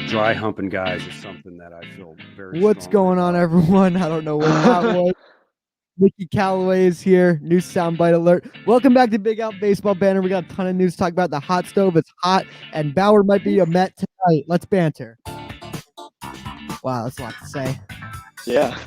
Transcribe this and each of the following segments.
dry humping guys is something that I feel very What's strongly going on, about. everyone? I don't know what that was. Mickey Callaway is here. New soundbite alert. Welcome back to Big Out Baseball Banner. We got a ton of news to talk about. The hot stove is hot, and Bauer might be a Met tonight. Let's banter. Wow, that's a lot to say. Yeah.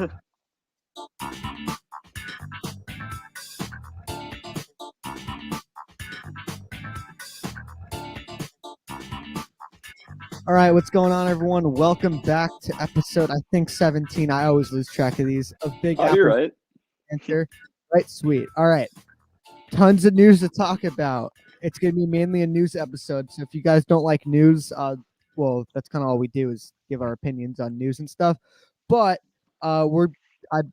All right, what's going on, everyone? Welcome back to episode, I think, 17. I always lose track of these. Of Big Oh, you're right. Banter. Right, sweet. All right. Tons of news to talk about. It's going to be mainly a news episode. So if you guys don't like news, well, that's kind of all we do is give our opinions on news and stuff. But I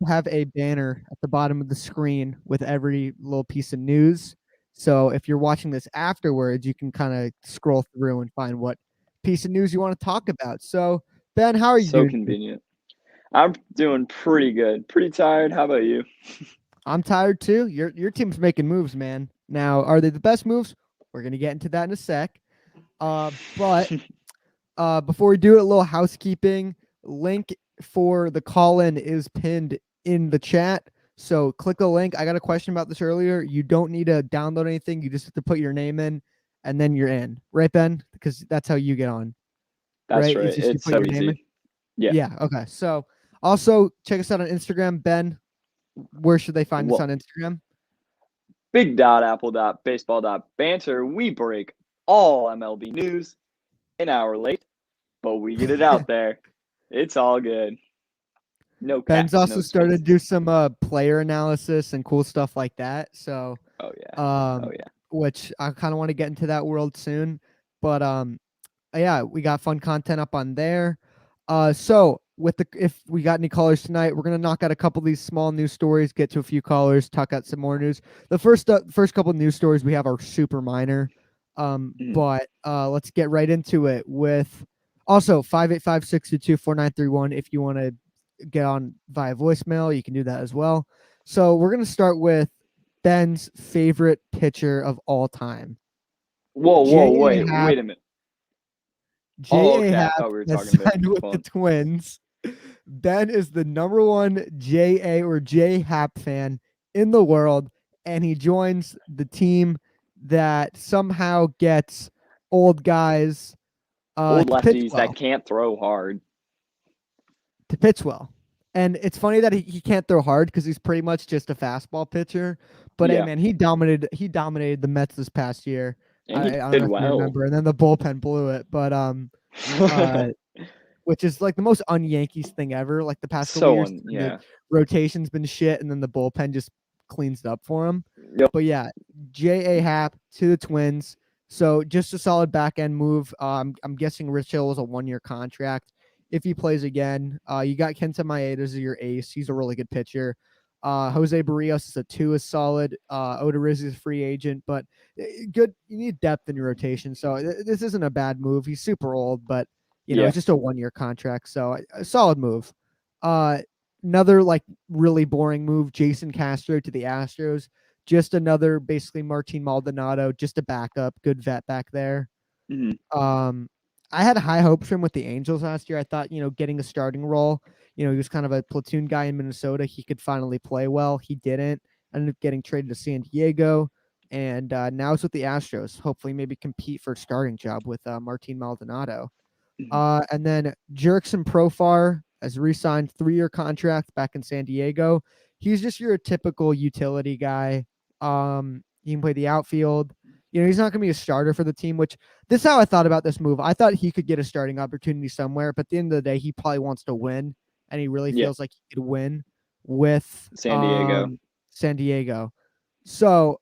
have a banner at the bottom of the screen with every little piece of news. So if you're watching this afterwards, you can kind of scroll through and find what piece of news you want to talk about. So Ben, how are you So doing? convenient. I'm doing pretty good. Pretty tired. How about you? I'm tired too. Your team's making moves, man. Now, are they the best moves? We're gonna get into that in a sec. But before we do it, a little housekeeping. Link for the call-in is pinned in the chat. So click the link. I got a question about this earlier. You don't need to download anything. You just have to put your name in, and then you're in. Right, Ben? Because that's how you get on. That's right. It's just It's so easy. Yeah. Okay. So also check us out on Instagram, Ben. Where should they find us on Instagram? Big.apple.baseball.banter. We break all MLB news an hour late, but we get it out there. It's all good. No cap. Ben's also started to do some player analysis and cool stuff like that. So Oh yeah. Which I kind of want to get into that world soon. But yeah, we got fun content up on there. So if we got any callers tonight, we're gonna knock out a couple of these small news stories, get to a few callers, talk out some more news. The first couple of news stories we have are super minor. But let's get right into it with also 585-622-4931 if you want to get on via voicemail, you can do that as well. So we're gonna start with Ben's favorite pitcher of all time. Wait a minute. J.A. I Happ thought we were has talking about signed with the Twins. Ben is the number one J.A. or J. Happ fan in the world, and he joins the team that somehow gets old guys, old lefties well, that can't throw hard to pitch well. And it's funny that he can't throw hard because he's pretty much just a fastball pitcher. But hey, man, he dominated the Mets this past year. And he I did don't know if you well. remember. And then the bullpen blew it. But which is like the most un-Yankees thing ever. Like the past couple years, the rotation's been shit, and then the bullpen just cleans it up for him. Yep. But yeah, J.A. Happ to the Twins. So just a solid back end move. I'm guessing Rich Hill was a 1-year contract. If he plays again, you got Kenta Maeda as your ace. He's a really good pitcher. Jose Barrios is a 2 is solid. Odorizzi is a free agent, but good. You need depth in your rotation. So this isn't a bad move. He's super old, but you know, it's just a 1-year contract. So a solid move. Another like really boring move, Jason Castro to the Astros. Just another basically Martin Maldonado, just a backup, good vet back there. Mm-hmm. I had high hopes for him with the Angels last year. I thought, getting a starting role, he was kind of a platoon guy in Minnesota. He could finally play well. He didn't. Ended up getting traded to San Diego, and now it's with the Astros. Hopefully, maybe compete for a starting job with Martin Maldonado. Mm-hmm. And then Jurickson Profar has re-signed 3-year contract back in San Diego. He's just your typical utility guy. He can play the outfield. He's not going to be a starter for the team, which this is how I thought about this move. I thought he could get a starting opportunity somewhere, but at the end of the day, he probably wants to win, and he really feels like he could win with San Diego. So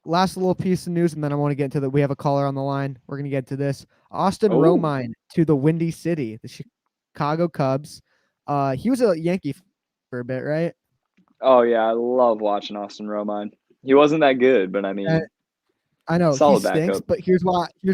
last little piece of news, and then I want to get into that. We have a caller on the line. We're going to get to this. Austin Romine to the Windy City, the Chicago Cubs. He was a Yankee for a bit, right? Oh, yeah. I love watching Austin Romine. He wasn't that good, but I mean... I know solid he stinks, backup. but here's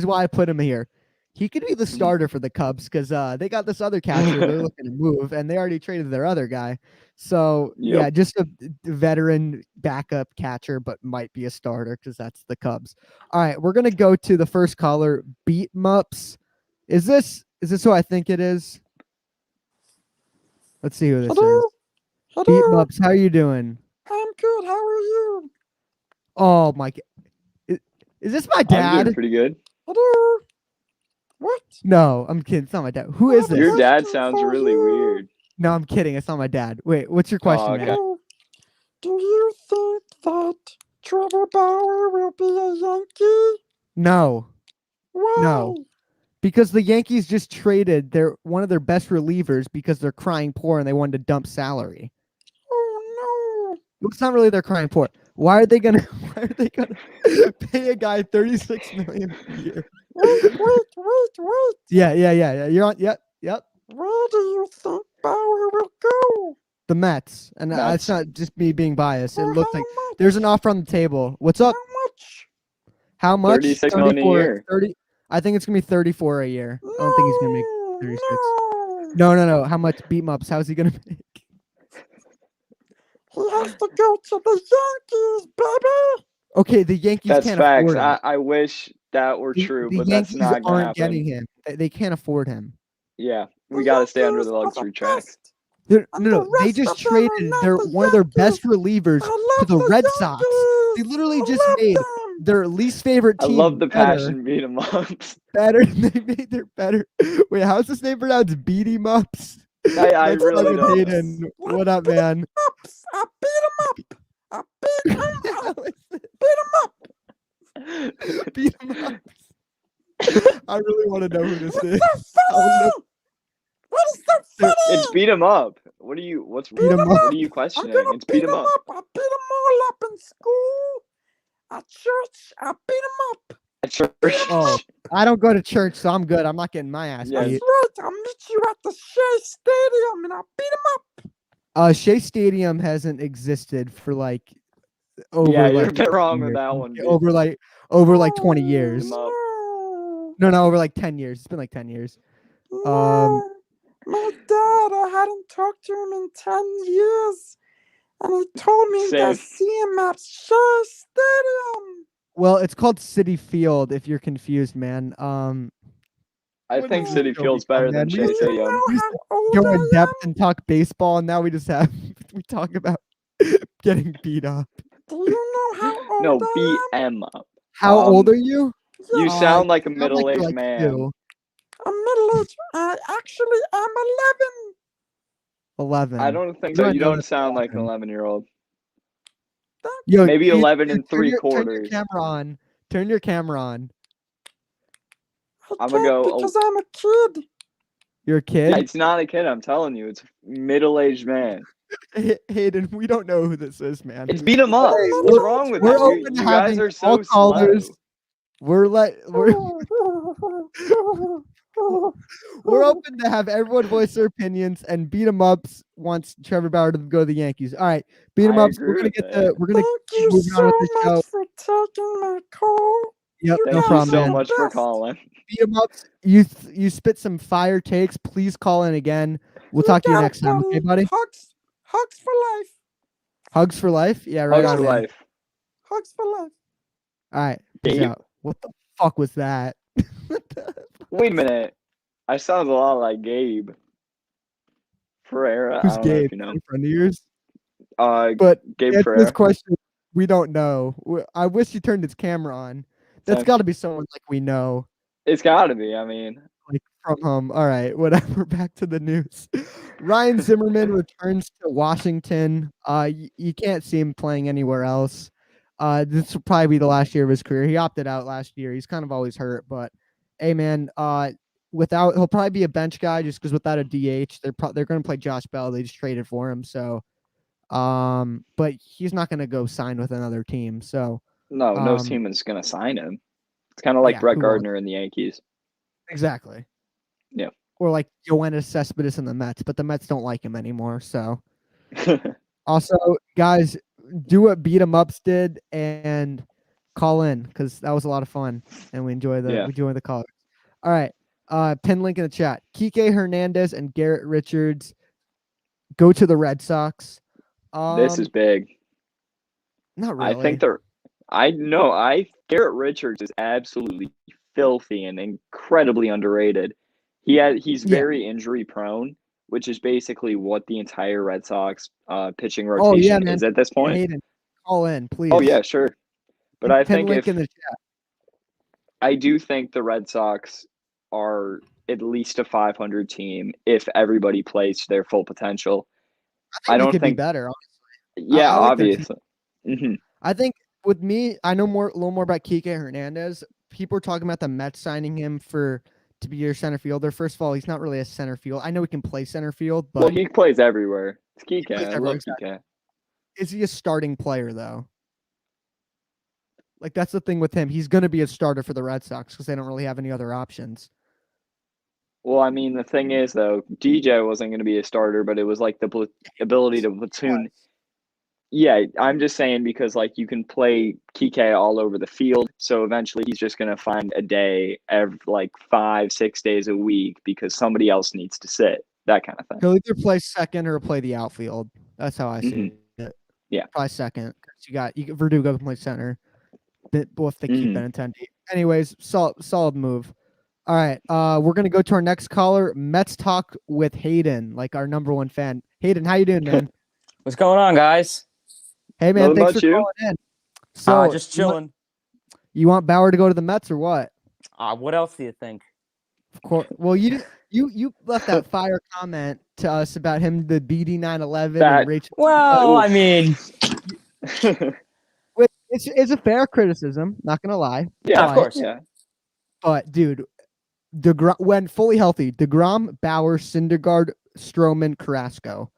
why I put him here. He could be the starter for the Cubs because they got this other catcher they're looking to move, and they already traded their other guy. So yeah, just a veteran backup catcher, but might be a starter because that's the Cubs. All right, we're gonna go to the first caller, Beat Mups. Is this Is this who I think it is? Let's see who this Hello? is. Beat Hello? Mups, how are you doing? I'm good. How are you? Oh my! Is this my I'm dad? doing pretty good. Hello? What? No, I'm kidding. It's not my dad. Who is this? Your dad Question sounds for really you. weird. No, I'm kidding. It's not my dad. Wait, what's your question, okay. man? Hello? Do you think that Trevor Bauer will be a Yankee? No, Why? No. because the Yankees just traded one of their best relievers because they're crying poor and they wanted to dump salary. Oh It's not really they're crying poor. Why are they gonna pay a guy $36 million a year? no! Wait. Yeah. You're on. Yep. Where do you think Bauer will go? The Mets, and it's Mets. not just me being biased. It For looks how like much? there's an offer on the table. What's up? How much? How much? 36 million a year. 30. I think it's gonna be 34 a year. I don't think he's gonna make 36. No. How much? Beat Mups. How's he gonna make? He has to go to the Yankees, baby. Okay, the Yankees That's can't facts. afford him. I wish that were true, The but that's Yankees not gonna aren't happen. getting him. They can't afford him. Yeah, we The gotta stay under Yankees the are luxury track. best. No. And the They rest just of them are traded not their the one of their best Yankees. relievers I to love the the Red Sox. They Yankees. literally I just love made them. their least favorite I team love the better. passion beat 'em ups. Better. They made their better. Wait, how's this name pronounced? Beat 'em ups. I That's really fucking don't know. Hayden. What up, man? Ups. I beat him up. I beat him up. How is it? Beat him up. Beat 'em ups. I really want to know who this is. What's so I wanna know- funny? What is so funny? It's beat 'em up. What are you? What's Beat 'em what up. are you I'm questioning? gonna It's beat 'em up. I beat them all up in school. At church, I beat them up. At church. Oh, I don't go to church, so I'm good. I'm not getting my ass Yeah. beat. That's right. I'll meet you at the Shea Stadium and I'll beat them up. Shea Stadium hasn't existed for like over Yeah, you're a like bit wrong 10 with years. that one. dude. over like 20 years. Beat 'em up. No, over like 10 years. It's been like 10 years. No, my dad, I hadn't talked to him in 10 years. And he told me to Same. see him at Shea Stadium. Well, it's called City Field if you're confused, man. I When think does City this show Field's become, better man? than We Shea used to- Do you Stadium. know We used how old go I in am? depth and talk baseball, and now we just have we talk about getting beat up. Do you know how old No, I beat am? 'em up. How old are you? You Yeah, sound like a You sound like you're middle-aged like man. 2. I'm middle-aged. Actually, I'm 11. I don't think You so. are You known don't as sound like an 11. 11-year-old. Yo, Maybe you- 11 you and turn your 3/4. camera on. Turn your camera on. 11. I I'ma can't go because I'm a kid. You're a kid. Yeah, it's not a kid. I'm telling you, it's a middle-aged man. Hayden, we don't know who this is, man. It's beat 'em up. Hey, What's wrong with we're that? open to You guys having are all so callers. slow. We're open to have everyone voice their opinions, and beat 'em ups wants Trevor Bauer to go to the Yankees. All right, beat 'em I ups. We're agree gonna with get that. we're gonna Thank keep you moving on so with the show. much for taking my call. Yep, You no Thank guys you problem, so are man. the much for best. calling. Beat 'em ups. You spit some fire takes. Please call in again. We'll talk to you got it, next time, okay, buddy? Hugs for life. Hugs for life. Yeah, right Hugs on, for man. life. Hugs for life. All right, peace Gabe? out. What the fuck was that? Wait a minute. I sound a lot like Gabe Ferreira. Who's I don't know Gabe? if you know. A friend of yours? Uh, But Gabe answer this Ferreira. question. We don't know. I wish he turned his camera on. That's Same. got to be someone like we know, It's got to be. I mean, like from home. All right, whatever. Back to the news. Ryan Zimmerman returns to Washington. You can't see him playing anywhere else. This will probably be the last year of his career. He opted out last year. He's kind of always hurt, but hey, man. He'll probably be a bench guy just because without a DH, they're going to play Josh Bell. They just traded for him, so. But he's not going to go sign with another team. So no team is going to sign him. It's kind of like yeah, Brett who won't? Gardner in the Yankees. Exactly. Yeah. Or like Yoenis Cespedes in the Mets, but the Mets don't like him anymore. So also, guys, do what Beat 'em Ups did and call in because that was a lot of fun and we enjoy the call. All right. Pin link in the chat. Kike Hernandez and Garrett Richards go to the Red Sox. This is big. Not really. I think Garrett Richards is absolutely filthy and incredibly underrated. He's Yeah. very injury prone, which is basically what the entire Red Sox pitching Oh yeah, rotation man. is at this point. Hayden, call in, please. Oh yeah, sure. But I Pin think link in the chat. I do think the Red Sox are at least a 500 team if everybody plays to their full potential. I don't think it could be think better. Yeah, I like their team. obviously. Mhm. I think with me, I know a little more about Kike Hernandez. People are talking about the Mets signing him to be your center fielder. First of all, he's not really a center field. I know he can play center field, but Well, he plays everywhere. It's Kike. plays I everywhere, love exactly. Kike. Is he a starting player though? Like that's the thing with him. He's going to be a starter for the Red Sox because they don't really have any other options. Well, I mean, the thing is, though, DJ wasn't going to be a starter, but it was like the ability to platoon. Yeah, I'm just saying because like you can play Kike all over the field, so eventually he's just going to find a day every like 5-6 days a week because somebody else needs to sit, that kind of thing. He'll either play second or play the outfield. That's how I see it. Yeah. Probably second. You Verdugo can play center. If they keep Benintendi. Anyways, solid move. All right. We're gonna go to our next caller. Mets talk with Hayden, like our number one fan. Hayden, how you doing, man? What's going on, guys? Hey, man. Nothing Thanks for much, calling in. So Just chilling. You want Bauer to go to the Mets or what? What else do you think? Of course. Well, you left that fire comment to us about him, the BD 911 and Rachel. Well, I mean, It's a fair criticism. Not gonna lie. Yeah, of course. Yeah. But dude, when fully healthy, DeGrom, Bauer, Syndergaard, Stroman, Carrasco,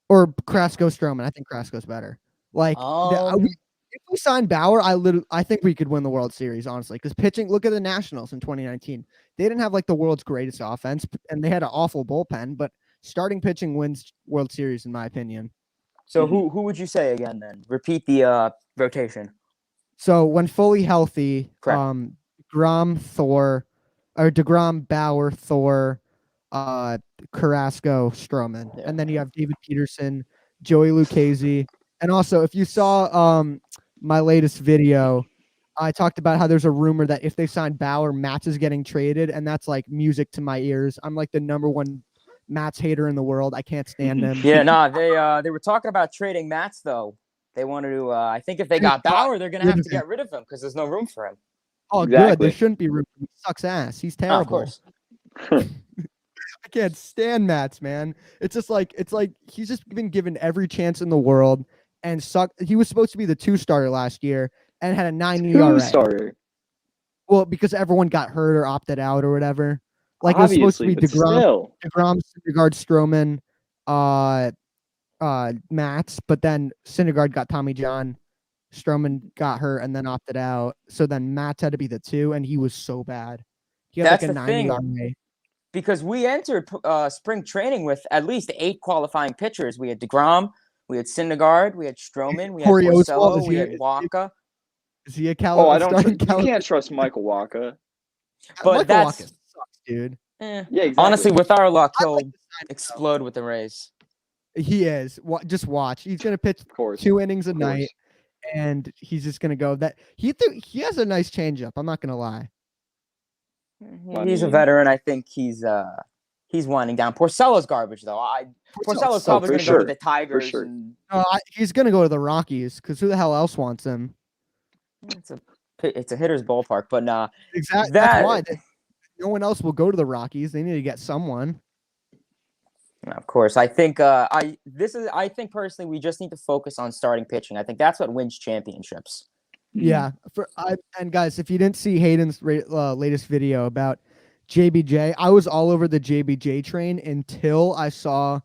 or Carrasco, Stroman. I think Carrasco's better. Like if we sign Bauer, I think we could win the World Series, honestly. Because pitching, look at the Nationals in 2019. They didn't have like the world's greatest offense, and they had an awful bullpen. But starting pitching wins World Series, in my opinion. So who would you say again then? Repeat the rotation. So when fully healthy, Correct. DeGrom, Bauer, Thor, Carrasco, Stroman, Yeah. and then you have David Peterson, Joey Lucchesi, and also if you saw my latest video, I talked about how there's a rumor that if they sign Bauer, Matz is getting traded, and that's like music to my ears. I'm like the number one Matz hater in the world. I can't stand him. Yeah, they were talking about trading Matz though. They wanted to. I think if they got Bauer, they're gonna have to get rid of him because there's no room for him. Oh, Exactly. good. There shouldn't be room. He sucks ass. He's terrible. Of course. I can't stand Matz, man. It's like he's just been given every chance in the world and sucked. He was supposed to be the 2-starter last year and had a 9 ERA. 2-starter. Well, because everyone got hurt or opted out or whatever. Like it was supposed to be DeGrom, Syndergaard, Stroman, Matz, but then Syndergaard got Tommy John, Stroman got hurt and then opted out. So then Matz had to be the 2, and he was so bad. He had That's like a the 9 thing. ERA. Because we entered spring training with at least 8 qualifying pitchers. We had DeGrom, we had Syndergaard, we had Stroman, we had Corey Oswalt, Porcello, we had Waka. Is he a You can't trust Michael Waka. But Michael Waka sucks, dude. Yeah, exactly. Honestly, with our luck, I he'll like the sign, explode with the Rays. He is. Just watch. He's gonna pitch Of course. 2 innings a night, and he's just gonna go. That he has a nice changeup. I'm not gonna lie. He's a veteran. I think he's winding down. Porcello's garbage though. Porcello's probably going to go to the Tigers. For sure. And He's gonna go to the Rockies because who the hell else wants him? it's a hitter's ballpark, but nah. Exactly. That's why no one else will go to the Rockies. They need to get someone. Of course, I think I think personally we just need to focus on starting pitching. I think that's what wins championships. Yeah. And guys, if you didn't see Hayden's latest video about JBJ, I was all over the JBJ train until I saw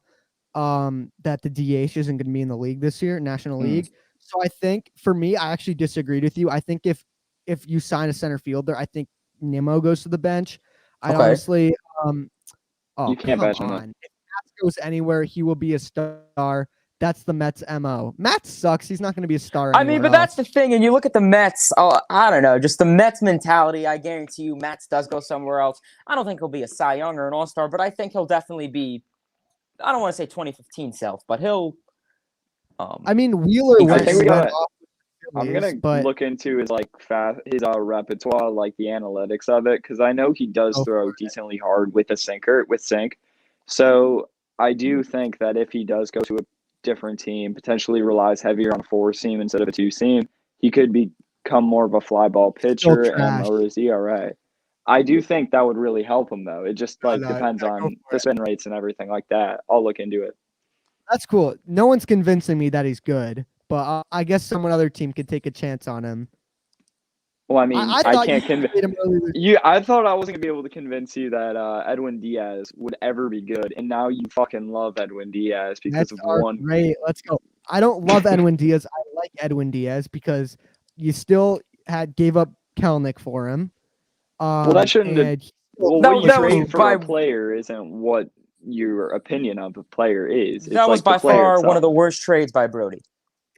that the DH isn't going to be in the league this year, National League. So I think for me, I actually disagreed with you. I think if you sign a center fielder, I think Nimmo goes to the bench. I honestly, you can't bench him. If Matz goes anywhere, he will be a star. That's the Mets' MO. Matz sucks. He's not going to be a star. I mean, but that's the thing. And you look at the Mets. Oh, I don't know. Just the Mets mentality. I guarantee you, Matz does go somewhere else. I don't think he'll be a Cy Young or an All-Star, but I think he'll definitely be. I don't want to say 2015 self, but he'll. I mean, Wheeler went off I'm Phillies, gonna but look into his his repertoire, like the analytics of it, because I know he does Go throw decently hard with a sinker with sink. So I do think that if he does go to a different team, potentially relies heavier on a 4-seam instead of a 2-seam, he could become more of a fly ball still pitcher and trash. lower his ERA. I do think that would really help him, though. It just No, depends yeah, go on for the it. spin rates and everything like that. I'll look into it. That's cool. No one's convincing me that he's good, but I guess some other team could take a chance on him. Well, I mean, I I thought can't you convince played him earlier. you. I thought I wasn't gonna be able to convince you that Edwin Diaz would ever be good, and now you fucking love Edwin Diaz because That's of our one. great. Let's go. I don't love Edwin Diaz. I like Edwin Diaz because you still gave up Kelnick for him. Well, that shouldn't. And Well, That- what you that was trade for by- a player isn't what your opinion of a player is. It's That was like the by player far one itself. of the worst trades by Brody.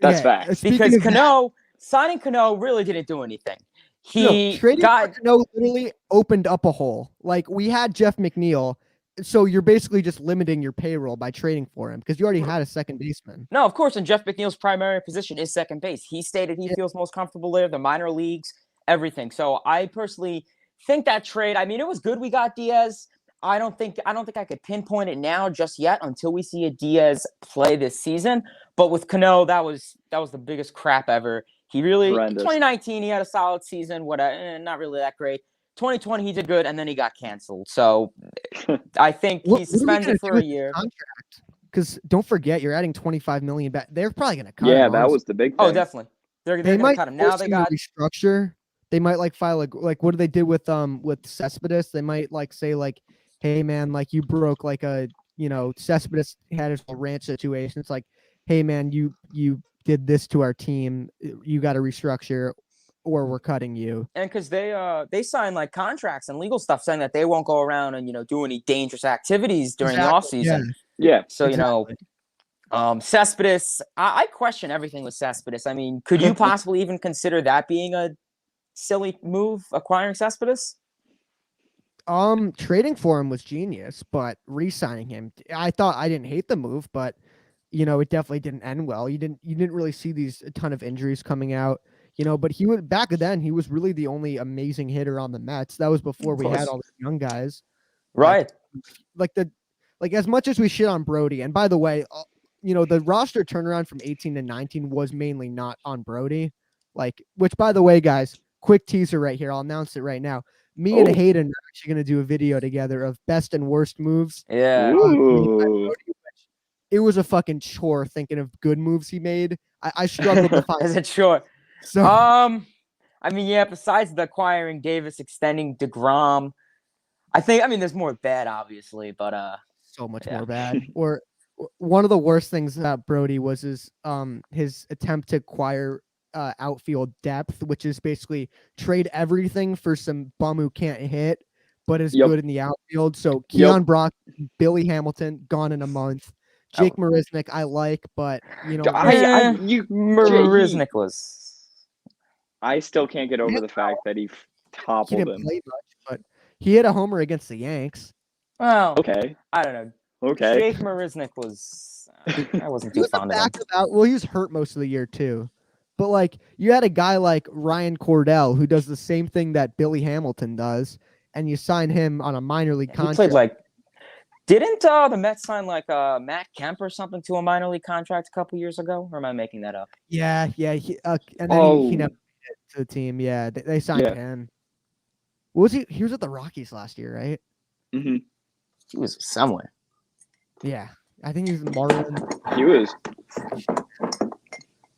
That's facts. speaking Because of that, Cano, signing Cano really didn't do anything. He trading got for Cano literally opened up a hole. Like we had Jeff McNeil, so you're basically just limiting your payroll by trading for him because you already had a second baseman. no, of course, and Jeff McNeil's primary position is second base. He stated he feels most comfortable there, the minor leagues, everything. So I personally think that trade, I mean, it was good we got Diaz. I don't think I could pinpoint it now just yet until we see a Diaz play this season. But with Cano, that was the biggest crap ever. He really Horrendous. 2019 he had a solid season, not really that great. 2020 he did good, and then he got canceled. So I think he's suspended for a year. Because don't forget, you're adding 25 million back. They're probably going to cut Yeah, him. that was the big thing. Oh, definitely. They're They gonna might cut him now. force They him to got restructure. They might file like what they did with Cespedes. They might say hey man, you broke Cespedes had his whole ranch situation. It's like, hey man, you did this to our team. You got to restructure, or we're cutting you. and because they sign contracts and legal stuff saying that they won't go around and do any dangerous activities during the off season. Yeah. So Exactly. Cespedes, I question everything with Cespedes. I mean, could you possibly even consider that being a silly move, acquiring Cespedes? Trading for him was genius, but re-signing him, I didn't hate the move, but it definitely didn't end well. You didn't really see a ton of injuries coming out, but back then he was really the only amazing hitter on the Mets. That was before we had all the young guys. Right. As much as we shit on Brody, and by the way, the roster turnaround from 18 to 19 was mainly not on Brody, which by the way, guys, quick teaser right here. I'll announce it right now. Me and Hayden are actually going to do a video together of best and worst moves. Yeah. Ooh. It was a fucking chore thinking of good moves he made. I struggled to find. Is it sure? So, I mean, yeah, besides the acquiring Davis, extending DeGrom, there's more bad, obviously, but so much yeah. more bad. Or one of the worst things about Brody was his attempt to acquire outfield depth, which is basically trade everything for some bum who can't hit, but is good in the outfield. So Keon Brock, Billy Hamilton, gone in a month. Jake Marisnik, I like, but Marisnik was. I still can't get over the fact that he he toppled didn't him. play much, but he hit a homer against the Yanks. Well, Okay. I don't know. Okay. Jake Marisnik was. I wasn't too fond of him. Well, he was hurt most of the year too. But you had a guy like Ryan Cordell who does the same thing that Billy Hamilton does, and you sign him on a minor league contract. He played didn't the Mets sign Matt Kemp or something to a minor league contract a couple years ago? Or am I making that up? Yeah. He, and then he never made it to the team. Yeah, they signed him. What was he? He was at the Rockies last year, right? Mm-hmm. He was somewhere. Yeah, I think he was in Marlins. He was.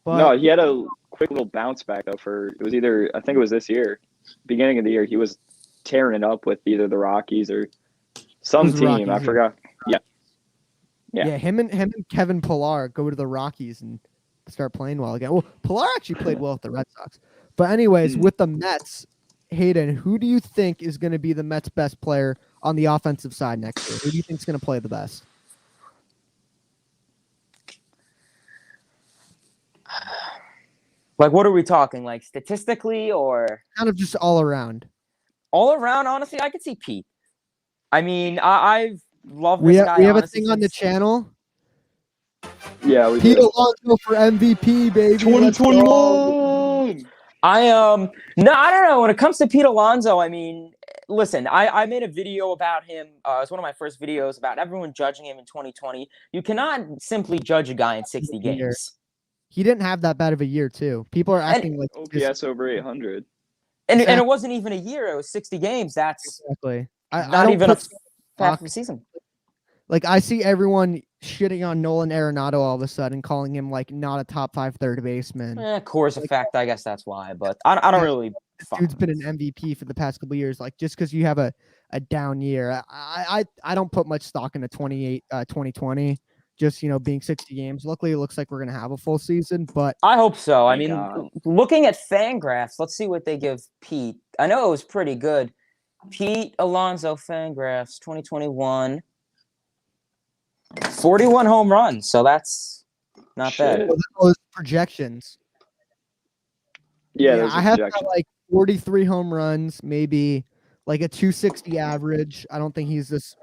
But, No, he had a quick little bounce back though. I think it was this year, beginning of the year. He was tearing it up with either the Rockies or some team. Rockies, I forgot. Yeah. Him and Kevin Pillar go to the Rockies and start playing well again. Well, Pillar actually played well with the Red Sox. But anyways, with the Mets, Hayden, who do you think is going to be the Mets' best player on the offensive side next year? Who do you think is going to play the best? What are we talking? Statistically or Kind of just all around. all around? Honestly, I could see Pete. I mean, I've loved We this have, guy. we have a honestly, thing on the since- channel. Yeah, we Pete did. Alonso for MVP, baby. Let's 2021. go. No, I don't know. When it comes to Pete Alonso, I mean, listen, I made a video about him. It's one of my first videos about everyone judging him in 2020. You cannot simply judge a guy in 60 Year. games. He didn't have that bad of a year, too. People are acting like OPS over 800. And Exactly. it wasn't even a year. It was 60 games. That's exactly. I not don't even a put half stock- of a season. Like, I see everyone shitting on Nolan Arenado all of a sudden, calling him, like, not a top 5 third baseman. Course effect, I guess that's why. But I don't really. Dude's been an MVP for the past couple of years. Like, just because you have a down year, I don't put much stock into 2020. Just, being 60 games. Luckily, it looks like we're going to have a full season, but I hope so. I Thank mean, God. looking at Fangraphs, let's see what they give Pete. I know it was pretty good. Pete Alonso Fangraphs 2021. 41 home runs, so that's not bad. those projections. Yeah, those I are have projections. got like 43 home runs, maybe like a 260 average. I don't think he's this,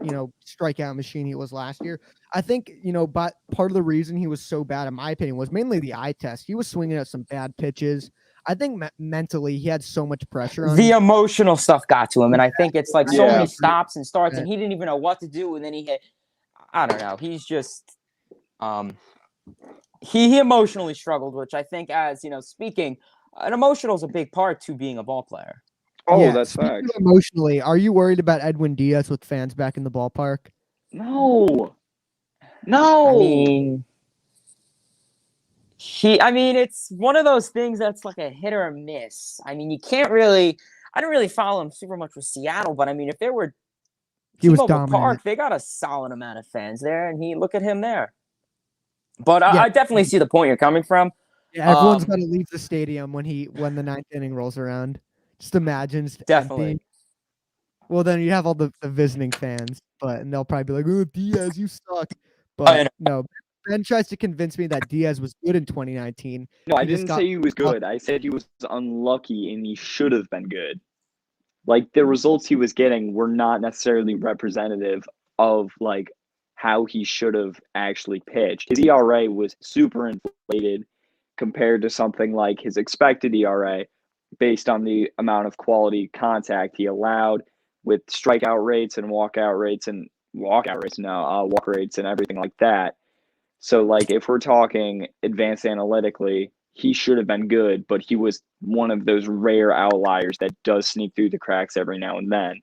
strikeout machine he was last year. I think, but part of the reason he was so bad, in my opinion, was mainly the eye test. He was swinging at some bad pitches. I think mentally he had so much pressure on The him. emotional stuff got to him, and I think it's like so Yeah. many stops and starts, and he didn't even know what to do, and then he hit. I don't know. He's just he emotionally struggled, which I think, as speaking, an emotional is a big part to being a ball player. Oh, Yeah, that's speaking facts. of emotionally, are you worried about Edwin Diaz with fans back in the ballpark? No. I mean, it's one of those things that's like a hit or a miss. I mean, you can't really. I don't really follow him super much with Seattle, but I mean, if there were He was T-Mobile dominant. Park, they got a solid amount of fans there, and look at him there. But Yeah. I definitely see the point you're coming from. Yeah, everyone's got to leave the stadium when the ninth inning rolls around. Just imagine. It's Definitely. empty. Well, then you have all the visiting fans, and they'll probably be like, "Oh, Diaz, you suck." But no, Ben tries to convince me that Diaz was good in 2019. No, I He just didn't got say he was good. I said he was unlucky and he should have been good. Like, the results he was getting were not necessarily representative of like how he should have actually pitched. His ERA was super inflated compared to something like his expected ERA based on the amount of quality contact he allowed with strikeout rates and walk rates and everything like that. So, like, if we're talking advanced analytically, he should have been good, but he was one of those rare outliers that does sneak through the cracks every now and then.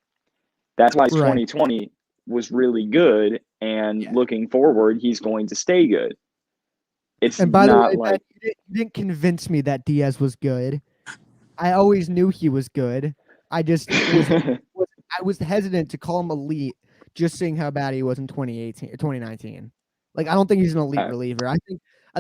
That's why 2020 was really good, and looking forward, he's going to stay good. It's and by not the way, like you didn't convince me that Diaz was good. I always knew he was good. I just I was hesitant to call him elite, just seeing how bad he was in 2018 or 2019. Like, I don't think he's an elite reliever. I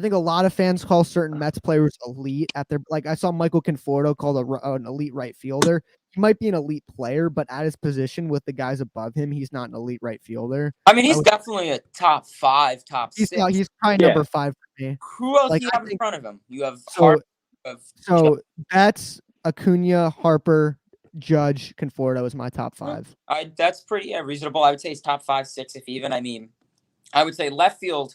think a lot of fans call certain Mets players elite at their, like, I saw Michael Conforto called an elite right fielder. He might be an elite player, but at his position with the guys above him, he's not an elite right fielder. I mean, he's definitely a top 5, top 6. He's probably number 5 for me. Who else do you have in front of him? You have Harper. So that's Acuna, Harper, Judge, Conforto is my top 5. That's pretty reasonable. I would say he's top 5, 6, if even. I mean, I would say left field,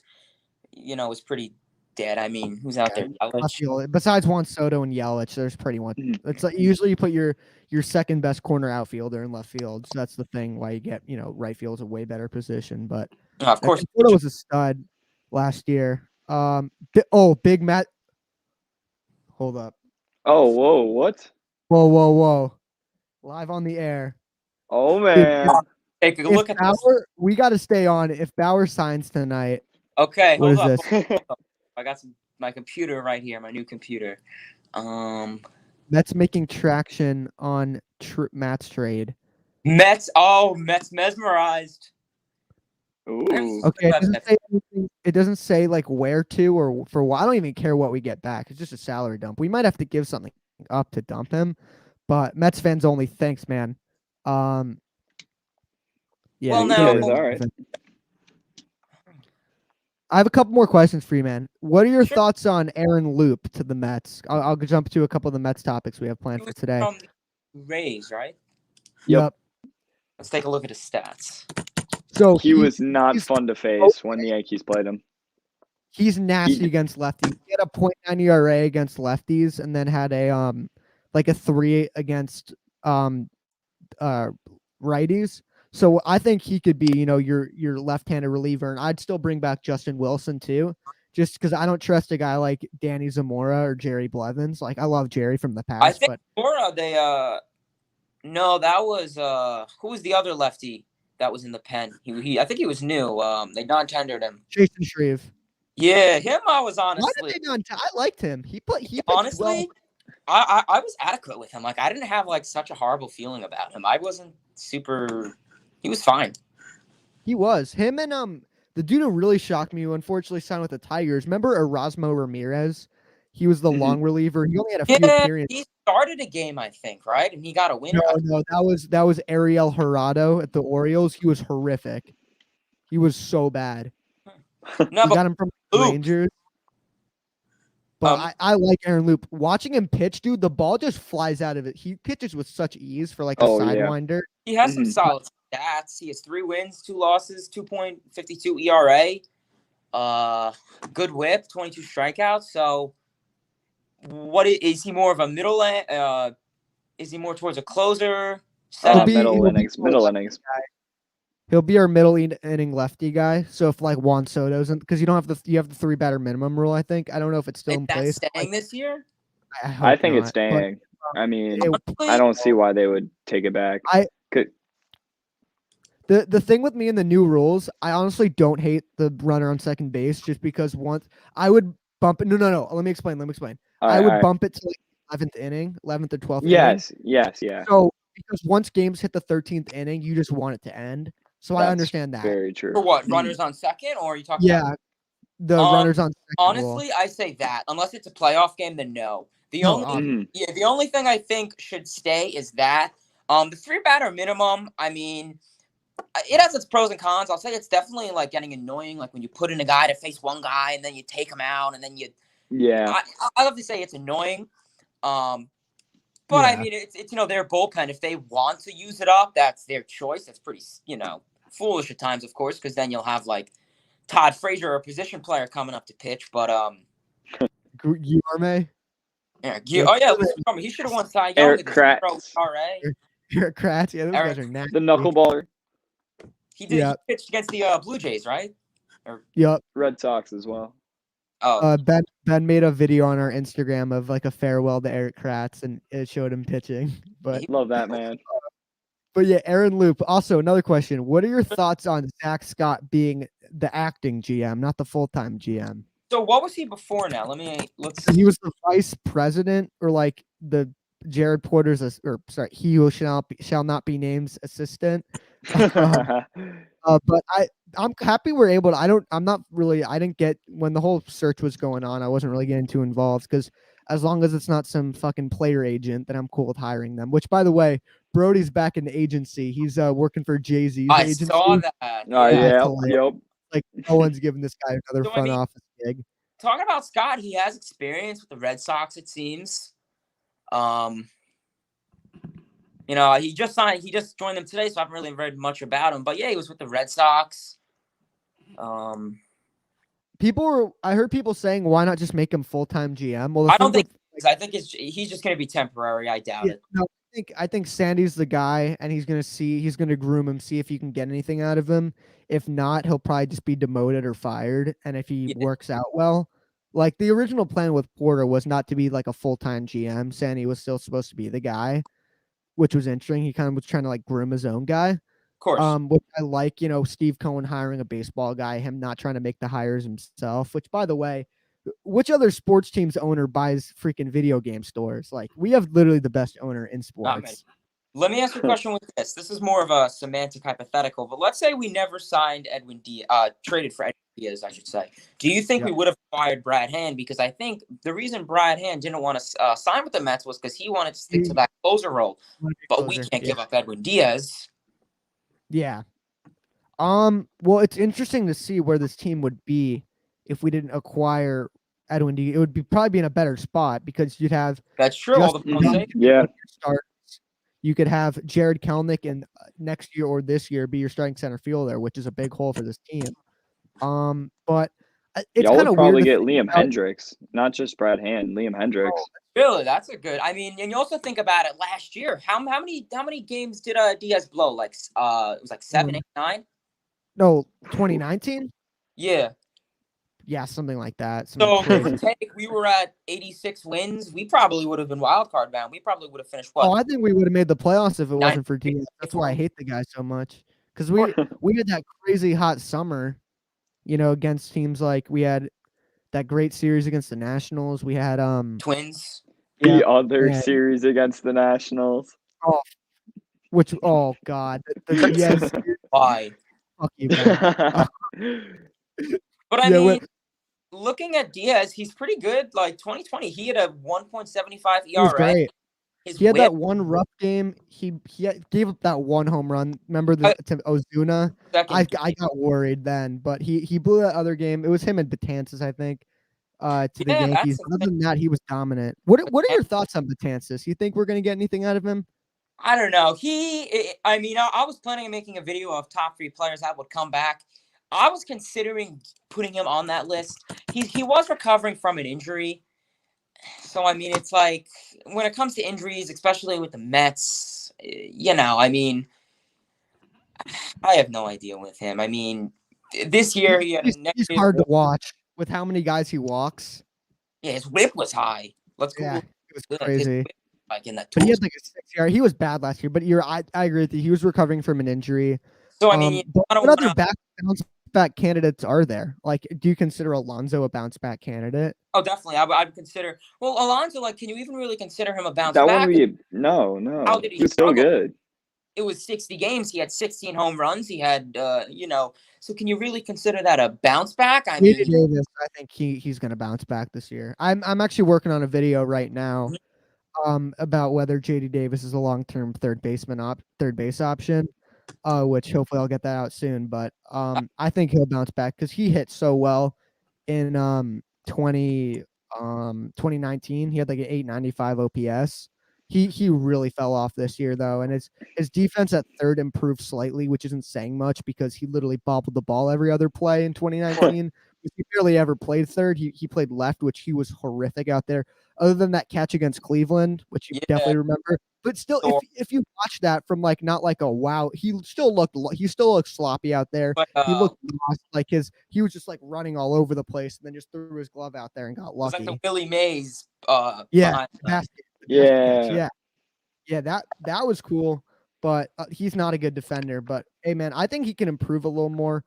is pretty dead. I mean, who's out there? Left field, besides Juan Soto and Yelich, there's pretty much. It's like usually you put your second best corner outfielder in left field. So that's the thing why you get right field is a way better position. But of course, Conforto was a stud last year. Big Matt. Hold up. Oh, whoa, what? Whoa. Live on the air. Oh, man. Take a look at this. We got to stay on. If Bauer signs tonight. Okay, what hold is up. this? I got my computer right here, my new computer. Mets making traction on Matt's trade. Mets mesmerized. Ooh. Okay, it doesn't say like where to or for what. I don't even care what we get back. It's just a salary dump. We might have to give something up to dump him, but Mets fans only. Thanks, man. Yeah. Well, now, all right. I have a couple more questions for you, man. What are your thoughts on Aaron Loop to the Mets? I'll jump to a couple of the Mets topics we have planned for today. From the Rays, right? Yep. Let's take a look at his stats. So he was not fun to face when the Yankees played him. He's nasty against lefties. He had a .9 ERA against lefties, and then had a like a 3 against righties. So I think he could be, your left-handed reliever, and I'd still bring back Justin Wilson too, just because I don't trust a guy like Danny Zamora or Jerry Blevins. Like I love Jerry from the past, I think but Zamora, no, that was who was the other lefty that was in the pen? He I think he was new. They non-tendered him. Jason Shreve. Yeah, him. I was Why honestly. did they not? I liked him. He pitched Honestly, well. I was adequate with him. Like I didn't have like such a horrible feeling about him. I wasn't super. He was fine. He was. Him and the dude who really shocked me, who unfortunately signed with the Tigers. Remember Erasmo Ramirez? He was the long reliever. He only had a few appearances. He started a game, I think, right? And he got a winner. No, that was Ariel Jurado at the Orioles. He was horrific. He was so bad. No, We but got him from the Loop. Rangers. But I like Aaron Loop. Watching him pitch, dude, the ball just flies out of it. He pitches with such ease for like a sidewinder. He has some solid stats. He has 3 wins, 2 losses, 2.52 ERA. Good whip, 22 strikeouts. So, what is he more of a middle? Is he more towards a closer? Middle innings. He'll be our middle inning lefty guy. So if like Juan Soto's in, because you have the 3-batter minimum rule, I think. I don't know if it's still in place. Staying this year? I think it's staying. I mean, I don't see why they would take it back. The thing with me in the new rules, I honestly don't hate the runner on second base, just because once I would bump it. No. Let me explain. I would bump it to like 11th inning, 11th or 12th. Yes. So because once games hit the 13th inning, you just want it to end. So I understand that. Very true. For what? Runners on second, or are you talking? Yeah, the runners on second. Honestly, I say that unless it's a playoff game, then no. The only thing I think should stay is that the 3-batter minimum. I mean, it has its pros and cons. I'll say it's definitely like getting annoying, like when you put in a guy to face one guy and then you take him out and then you. Yeah. I love to say it's annoying. But I mean, it's their bullpen. If they want to use it up, that's their choice. That's pretty foolish at times, of course, because then you'll have like Todd Frazier, a position player, coming up to pitch. But Guillermo. Yeah. He should have won Cy Young. Eric Kratz. Eric Kratz. Yeah, those guys are nasty. The knuckleballer. He did. He pitched against the Blue Jays, right? Yep. Red Sox as well. Oh. Ben made a video on our Instagram of like a farewell to Eric Kratz, and it showed him pitching. But love that man. But yeah, Aaron Loop. Also, another question: what are your thoughts on Zach Scott being the acting GM, not the full-time GM? So what was he before? Now let's. He was the vice president, or like the Jared Porter's, he who shall not be named assistant. But I'm happy we're able to. I didn't get, when the whole search was going on, I wasn't really getting too involved, because as long as it's not some fucking player agent, then I'm cool with hiring them. Which, by the way, Brody's back in the agency. He's working for Jay-Z's agency. Saw that. Yep. Like no one's giving this guy another front office gig. Talking about Scott, he has experience with the Red Sox, it seems. He just signed. He just joined them today, so I haven't really read much about him. But yeah, he was with the Red Sox. I heard people saying, why not just make him full-time GM? Well, I don't think. I think he's just going to be temporary. I doubt it. No, I think Sandy's the guy, and he's going to groom him, see if he can get anything out of him. If not, he'll probably just be demoted or fired. And if he works out well, like the original plan with Porter was not to be like a full-time GM. Sandy was still supposed to be the guy, which was interesting. He kind of was trying to like groom his own guy. Of course. Which I like, Steve Cohen hiring a baseball guy, him not trying to make the hires himself, which, by the way, which other sports team's owner buys freaking video game stores? Like, we have literally the best owner in sports. Let me ask you a question with this. This is more of a semantic hypothetical, but let's say we never signed traded for Edwin Diaz, I should say. Do you think we would have acquired Brad Hand? Because I think the reason Brad Hand didn't want to sign with the Mets was because he wanted to stick to that closer role. But we can't give up Edwin Diaz. Yeah. Well, it's interesting to see where this team would be if we didn't acquire Edwin Diaz. It would probably be in a better spot, because you'd have. That's true. All the You could have Jared Kelnick in next year or this year be your starting center fielder, which is a big hole for this team. But It's Y'all kind would of probably weird. get Liam Hendricks, not just Brad Hand. Liam Hendricks. Really, that's a good. I mean, and you also think about it. Last year, how many games did Diaz blow? Like it was like 7, 8, 9. No, 2019. Yeah. Yeah, something like that. So Something give or crazy. take, we were at 86 wins. We probably would have been wild card bound. We probably would have finished what? Oh, I think we would have made the playoffs if it wasn't for 90. Diaz. That's why I hate the guy so much. Because we had that crazy hot summer, against teams like we had that great series against the Nationals. We had Twins. The other yeah. series against the Nationals. Oh God, the Diaz series, Why? fuck you, man. But I Yeah, mean, looking at Diaz, he's pretty good. Like 2020, he had a 1.75 He was ERA. great. His He had whip, that one rough game. He gave up that one home run. Remember to Ozuna? I got worried then, but he blew that other game. It was him and Betances, I think, to the Yeah, that's Yankees. the Other thing. than that, he was dominant. What are your thoughts on Betances? You think we're gonna get anything out of him? I don't know. I mean, I was planning on making a video of top 3 players that would come back. I was considering putting him on that list. He was recovering from an injury. So, I mean, it's like when it comes to injuries, especially with the Mets, I mean, I have no idea with him. I mean, this year he had a He's negative. hard to watch with how many guys he walks. Yeah, his whip was high. Let's go. Yeah, it was His crazy. whip, like in that. But he had like a 6 yard. He was bad last year. But I agree with you. He was recovering from an injury. So I mean, But I don't what other wanna, bounce back candidates are there? Like, do you consider Alonso a bounce back candidate? Oh, definitely. I'd consider. Well, Alonso, like, can you even really consider him a bounce That back? wouldn't be no. How did he He's still struggle? good. It was 60 games. He had 16 home runs. He had, So can you really consider that a bounce back? I JD mean, Davis, I think he's gonna bounce back this year. I'm actually working on a video right now, about whether JD Davis is a long-term third base option, which hopefully I'll get that out soon. But I think he'll bounce back because he hit so well in 2019. He had like an 895 OPS. He really fell off this year though, and his defense at third improved slightly, which isn't saying much because he literally bobbled the ball every other play in 2019. He barely ever played third. He played left, which he was horrific out there. Other than that catch against Cleveland, which you definitely remember. But still, if you watch that from like not like a wow, he still looked sloppy out there. but, He looked lost, like he was just like running all over the place, and then just threw his glove out there and got it was lucky. like the Willie Mays. Yeah, behind Yeah. yeah. That was cool, but he's not a good defender. But hey, man, I think he can improve a little more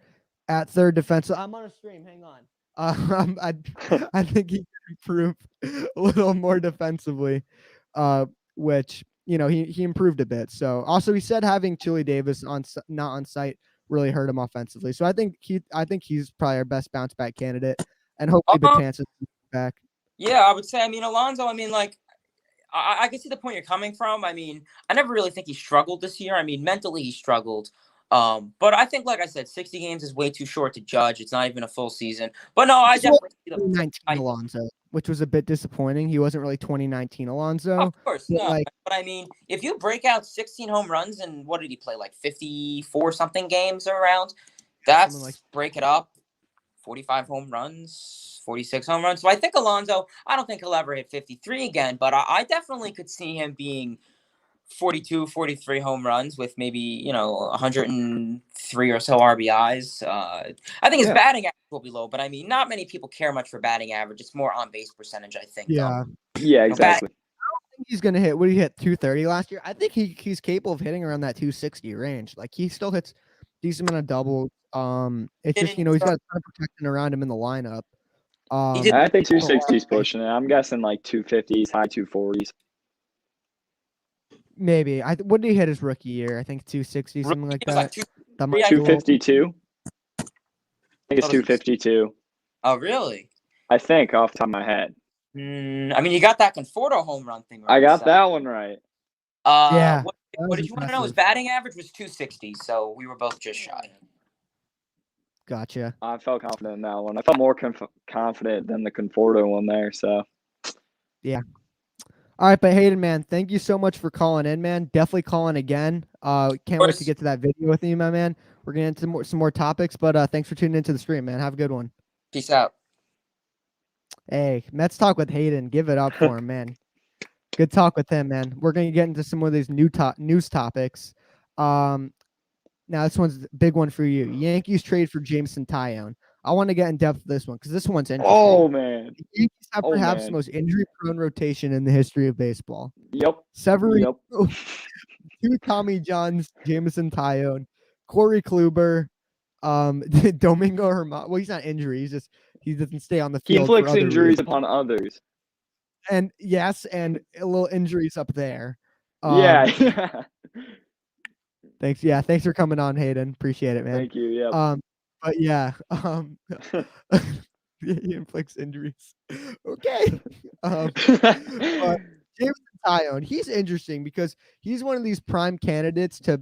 at third defense. So I'm on a stream. Hang on. I think he can improve a little more defensively, which he improved a bit. So also he said having Chili Davis not on site really hurt him offensively. So I think he's probably our best bounce back candidate, and hopefully Betances is back. Yeah, I would say. I mean, Alonso. I mean, like, I can see the point you're coming from. I mean, I never really think he struggled this year. I mean, mentally he struggled. But I think, like I said, 60 games is way too short to judge. It's not even a full season. But no, I definitely see the 2019 Alonso, which was a bit disappointing. He wasn't really 2019 Alonso. Of course, no. But I mean, if you break out 16 home runs and what did he play, like 54 something games around? That's break it up. 45 home runs, 46 home runs. So I think Alonso, I don't think he'll ever hit 53 again, but I definitely could see him being 42, 43 home runs with maybe, 103 or so RBIs. I think his batting average will be low, but I mean, not many people care much for batting average. It's more on base percentage, I think. Yeah. Yeah, exactly. I don't think he's gonna hit. What did he hit? 230 last year. I think he's capable of hitting around that 260 range. Like he still hits decent amount of doubles. It's just he's got a ton of protection around him in the lineup. I think 260 is pushing it. I'm guessing like 250s, high 240s. Maybe. What did he hit his rookie year? I think 260, something like that. Like 252. I think it's 252. Oh, really? I think off the top of my head. I mean, you got that Conforto home run thing right. I got that one right. Yeah. What did you want to know? His batting average was 260, so we were both just shy. Gotcha. I felt confident in that one. I felt more confident than the Conforto one there. So. Yeah. All right, but Hayden, man, thank you so much for calling in, man. Definitely calling again. Can't wait to get to that video with you, my man. We're getting into some more topics, but thanks for tuning into the stream, man. Have a good one. Peace out. Hey, Mets talk with Hayden. Give it up for him, man. Good talk with him, man. We're gonna get into some of these news topics. Now this one's a big one for you. Yankees trade for Jameson Taillon. I want to get in depth with this one because this one's interesting. Oh man. The Yankees have Oh, perhaps man. the most injury-prone rotation in the history of baseball. Yep. Severino, Yep. 2 Tommy Johns, Jameson Taillon, Corey Kluber, Domingo Herman. Well, he's not injured. He doesn't stay on the He field. For inflicts other injuries reasons. upon others. And yes, and a little injuries up there. Yeah. Thanks. Yeah, thanks for coming on, Hayden. Appreciate it, man. Thank you. Yeah. But yeah, he inflicts injuries. Okay. But Jameson Taillon, he's interesting because he's one of these prime candidates to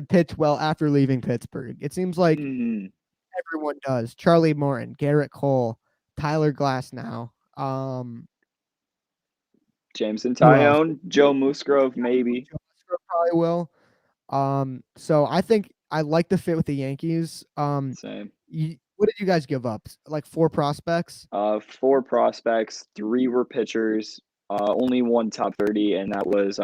pitch well after leaving Pittsburgh. It seems like everyone does. Charlie Morton, Garrett Cole, Tyler Glass now. Jameson Who else? Taillon, Joe Musgrove, maybe. Joe Musgrove probably will. So I think I like the fit with the Yankees. Same. What did you guys give up? Like 4 prospects? 4 prospects, 3 were pitchers, only 1 top 30, and that was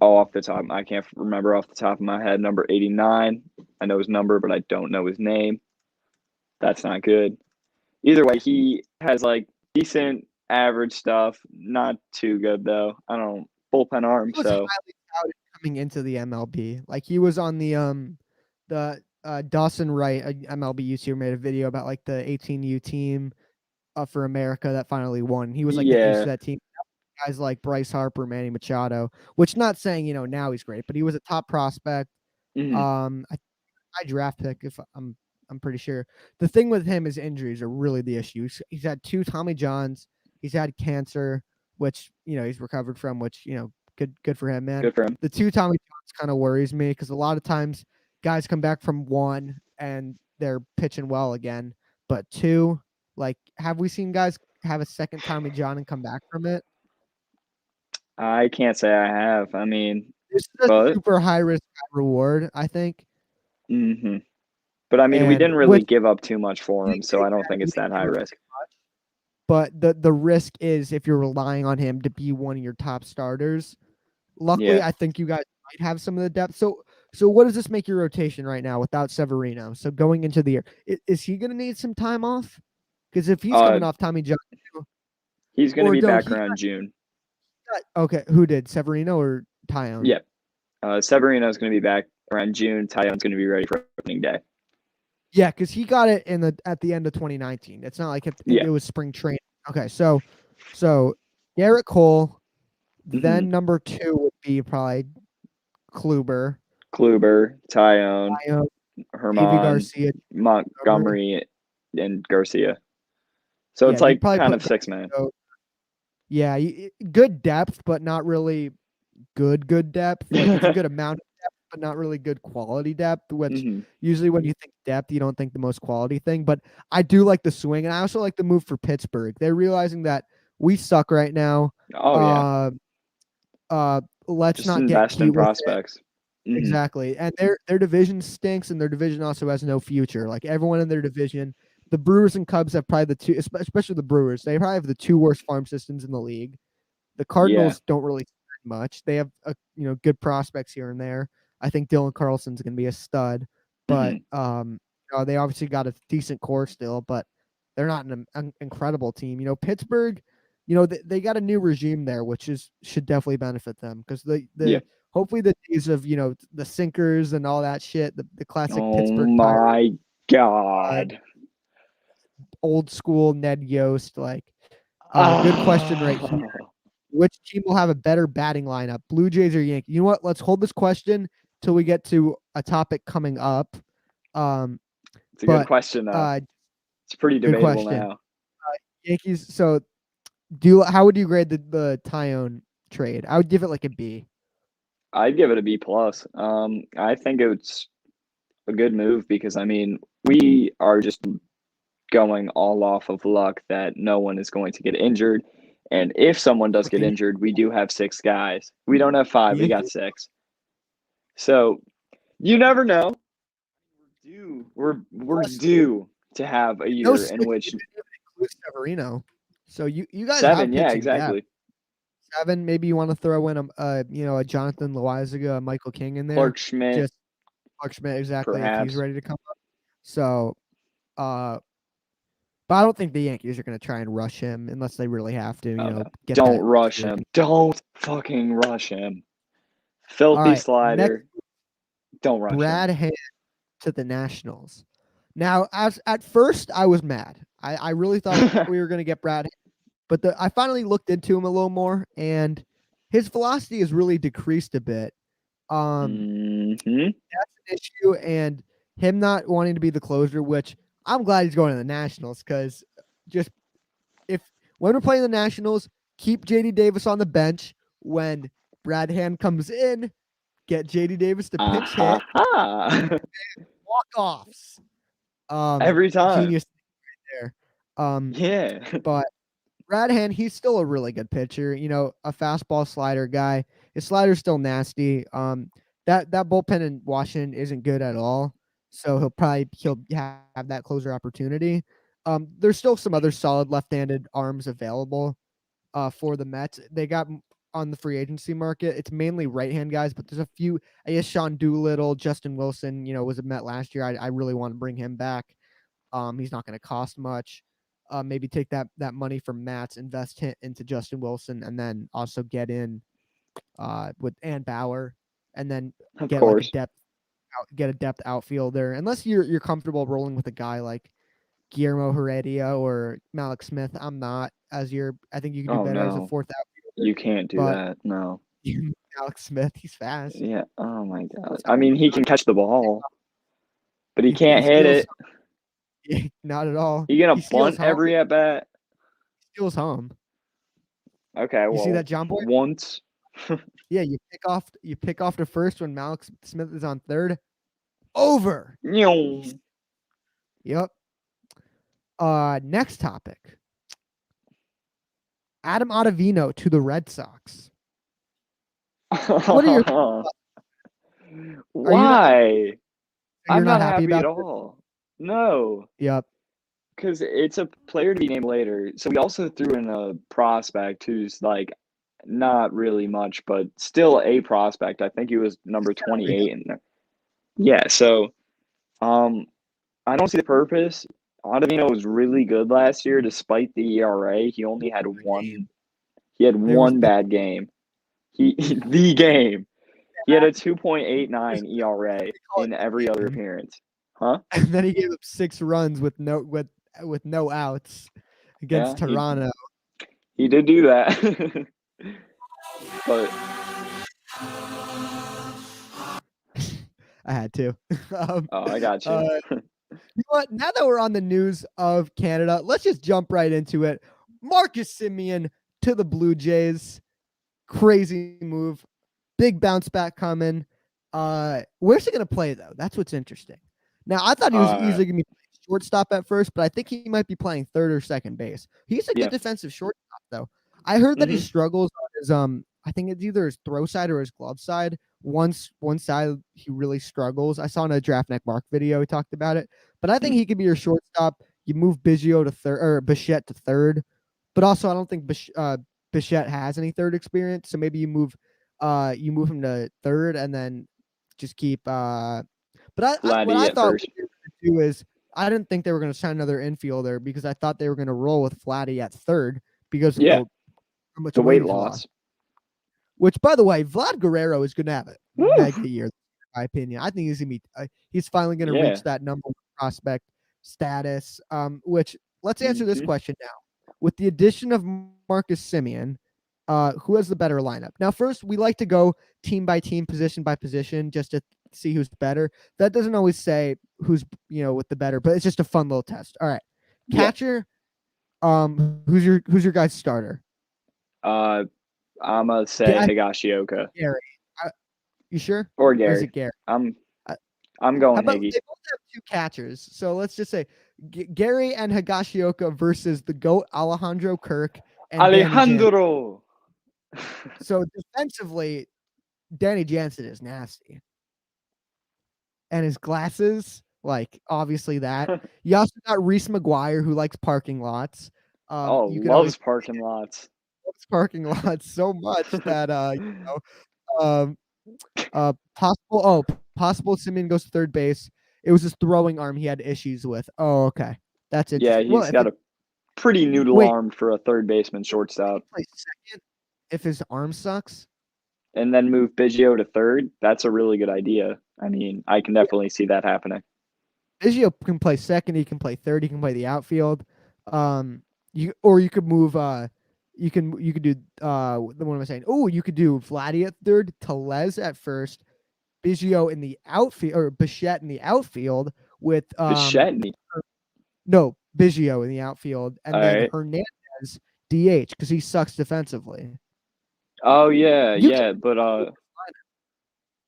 off the top. I can't remember off the top of my head. Number 89. I know his number, but I don't know his name. That's not good. Either way, he has like decent average stuff. Not too good though. I don't bullpen arm. He was So highly touted coming into the MLB. Like he was on the Dawson Wright, MLB YouTuber, made a video about like the 18U team for America that finally won. He was like the ace of that team. Guys like Bryce Harper, Manny Machado, which not saying, now he's great, but he was a top prospect. I draft pick if I'm pretty sure. The thing with him is injuries are really the issue. He's had 2 Tommy Johns. He's had cancer, which, he's recovered from, which, good for him, man. good for him. The 2 Tommy Johns kind of worries me because a lot of times guys come back from 1 and they're pitching well again. But 2, like, have we seen guys have a second Tommy John and come back from it? I can't say I have. I mean, It's a but super high risk, high reward, I think. But I mean, we And didn't really give up too much for him, so I don't think it's we that didn't high give up risk. But the risk is if you're relying on him to be one of your top starters. Luckily, Yeah. I think you guys might have some of the depth. So what does this make your rotation right now without Severino? So going into the year, is he going to need some time off? Because if he's coming off Tommy John, he's going to or be no, back he around June. okay, who did, Severino or Taillon? Yep. Severino's going to be back around June. Taillon's going to be ready for opening day. Yeah, because he got it at the end of 2019. It's not like it was spring training. Okay, so Garrett Cole, then number 2 would be probably Kluber, Taillon, Herman, Garcia, Montgomery, and Garcia. So it's like kind of 6-man. Yeah, good depth, but not really good depth. Like it's a good amount of depth, but not really good quality depth, which usually when you think depth, you don't think the most quality thing. But I do like the swing, and I also like the move for Pittsburgh. They're realizing that we suck right now. Oh, yeah. Let's Just not invest get in prospects. Exactly. And their division stinks, and their division also has no future. Like everyone in their division, the Brewers and Cubs have probably the 2, especially the Brewers. They probably have the 2 worst farm systems in the league. The Cardinals don't really spend much. They have good prospects here and there. I think Dylan Carlson's going to be a stud, but they obviously got a decent core still, but they're not an incredible team. Pittsburgh, they got a new regime there, which should definitely benefit them because hopefully the days of the sinkers and all that shit, the classic Pittsburgh. Oh my God. Old school Ned Yost, like good question right here. Which team will have a better batting lineup, Blue Jays or Yankees? You know what? Let's hold this question till we get to a topic coming up. It's a good question, though. It's pretty debatable now. Yankees. So, how would you grade the Taillon trade? I would give it like a B. I'd give it a B+. I think it's a good move because, I mean, we are just going all off of luck that no one is going to get injured. And if someone does get injured, we do have 6 guys. We don't have 5. We got 6. So you never know. We're due to have a year in which Luis Severino. So you guys 7, have yeah, pitching exactly. depth. 7, maybe you want to throw in a Jonathan Loizaga, a Michael King in there. Clark Schmidt, Just Clark Schmidt, exactly, if perhaps. he's ready to come up. So, but I don't think the Yankees are going to try and rush him unless they really have to. Get Don't that rush score. him. Don't fucking rush him. Filthy right, slider. Don't rush him. Brad Hand to the Nationals. Now, at first, I was mad. I really thought we were going to get Brad Hand. But I finally looked into him a little more, and his velocity has really decreased a bit. Mhm. That's an issue, and him not wanting to be the closer, which I'm glad he's going to the Nationals, because when we're playing the Nationals, keep JD Davis on the bench. When Brad Hand comes in, get JD Davis to pitch hit, walk-offs. Every time. Genius right there. Yeah. But Brad Hand, he's still a really good pitcher. A fastball slider guy. His slider's still nasty. That bullpen in Washington isn't good at all. So he'll have that closer opportunity. There's still some other solid left-handed arms available for the Mets. They got on the free agency market. It's mainly right-hand guys, but there's a few. I guess Sean Doolittle, Justin Wilson, was a Met last year. I really want to bring him back. He's not going to cost much. Maybe take that money from Mats, invest into Justin Wilson, and then also get in with Ann Bauer, and then get a depth outfielder. Unless you're comfortable rolling with a guy like Guillermo Heredia or Malik Smith, I'm not. I think you can do better as a fourth outfielder. You can't do that. No. Alex Smith, he's fast. Yeah. Oh my God. I mean, he can catch the ball, but he can't hit it. Not at all. He gonna bunt every at bat. Steals home. Okay, well, you see that, John Boy? Once. Yeah, you pick off the first when Malik Smith is on third. Over. Yep. Next topic. Adam Adavino to the Red Sox. What are your Why? I'm not not happy about at all. No. Yep. Because it's a player to be named later. So we also threw in a prospect who's like not really much, but still a prospect. I think he was number 28 in there. Yeah, so I don't see the purpose. Adavino was really good last year despite the ERA. He only had one bad game. The game. He had a 2.89 ERA in every other appearance. Huh? And then he gave up 6 runs with no outs against Toronto. He did do that. But I had to. I got you. You know what? Now that we're on the news of Canada, let's just jump right into it. Marcus Simeon to the Blue Jays. Crazy move. Big bounce back coming. Where's he going to play, though? That's what's interesting. Now, I thought he was easily going to be playing shortstop at first, but I think he might be playing third or second base. He's a good defensive shortstop, though. I heard that he struggles on his I think it's either his throw side or his glove side. One side he really struggles. I saw in a Draft Neck Mark video he talked about it. But I think he could be your shortstop. You move Biggio to third or Bichette to third. But also I don't think Bichette has any third experience. So maybe you move him to third and then just keep but what I thought we were going to do is I didn't think they were going to sign another infielder because I thought they were going to roll with Vladdy at third because of how much the weight loss. Which, by the way, Vlad Guerrero is going to have a mega year, in my opinion. I think he's going to be he's finally going to reach that number one prospect status. Which let's answer this question now. With the addition of Marcus Simeon, who has the better lineup? Now, first, we like to go team by team, position by position, just to see who's better. That doesn't always say who's with the better, but it's just a fun little test. All right, catcher. Who's your guy's starter? I'm gonna say Higashioka. Gary. You sure? Or Gary. Or is it Gary? I'm going Higgy. They both have 2 catchers, so let's just say Gary and Higashioka versus the GOAT Alejandro Kirk and Alejandro. So defensively, Danny Jansen is nasty, and his glasses Like, obviously that. You also got Reese McGuire, who likes parking lots. You could Loves parking lots. loves parking lots so much that um possible Simeon goes to third base. It was his throwing arm he had issues with. Oh, okay. That's Yeah, interesting. Well, he's got a pretty noodle Wait. arm for a third baseman shortstop. play second if his arm sucks. And then move Biggio to third. That's a really good idea. I mean, I can definitely see that happening. Biggio can play second, he can play third, he can play the outfield. You could move you could do what am I saying? Oh, you could do Vladdy at third, Tellez at first, Biggio in the outfield, or Bichette in the outfield with Bichette. no, Biggio in the outfield, and All then right. Hernandez DH because he sucks defensively. Oh yeah, You yeah, but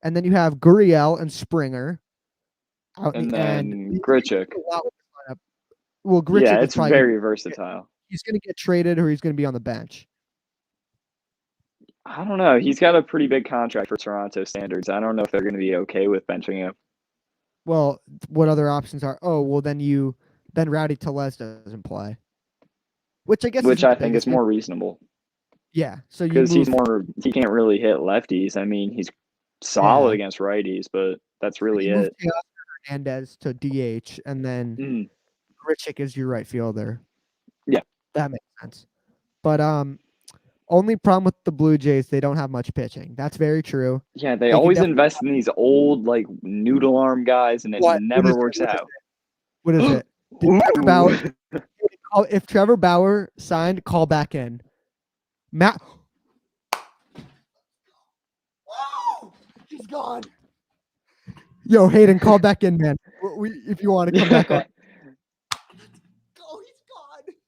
And then you have Gurriel and Springer out in and the end. then Grichuk. Well, Grichuk Yeah, is it's probably very versatile. he's going to get traded or he's going to be on the bench. I don't know. He's got a pretty big contract for Toronto standards. I don't know if they're going to be okay with benching him. Well, what other options are? Oh, well then Rowdy Tellez doesn't play, which I guess Which isn't I the think biggest is more reasonable Yeah, so you because move, he can't really hit lefties. I mean, he's solid Yeah. against righties, but that's really you move it. Teoscar Hernandez to DH, and then Mm. Grichuk is your right fielder. Yeah. That makes sense. But only problem with the Blue Jays, they don't have much pitching. That's very true. Yeah, They they could always definitely- invest in these old like noodle arm guys, and it What never is it? works What is out. What is it? Did Trevor Bauer, if Trevor Bauer signed, call back in. Matt. Oh, he's gone. Yo, Hayden, call back in, man. If you want to come back on. Oh,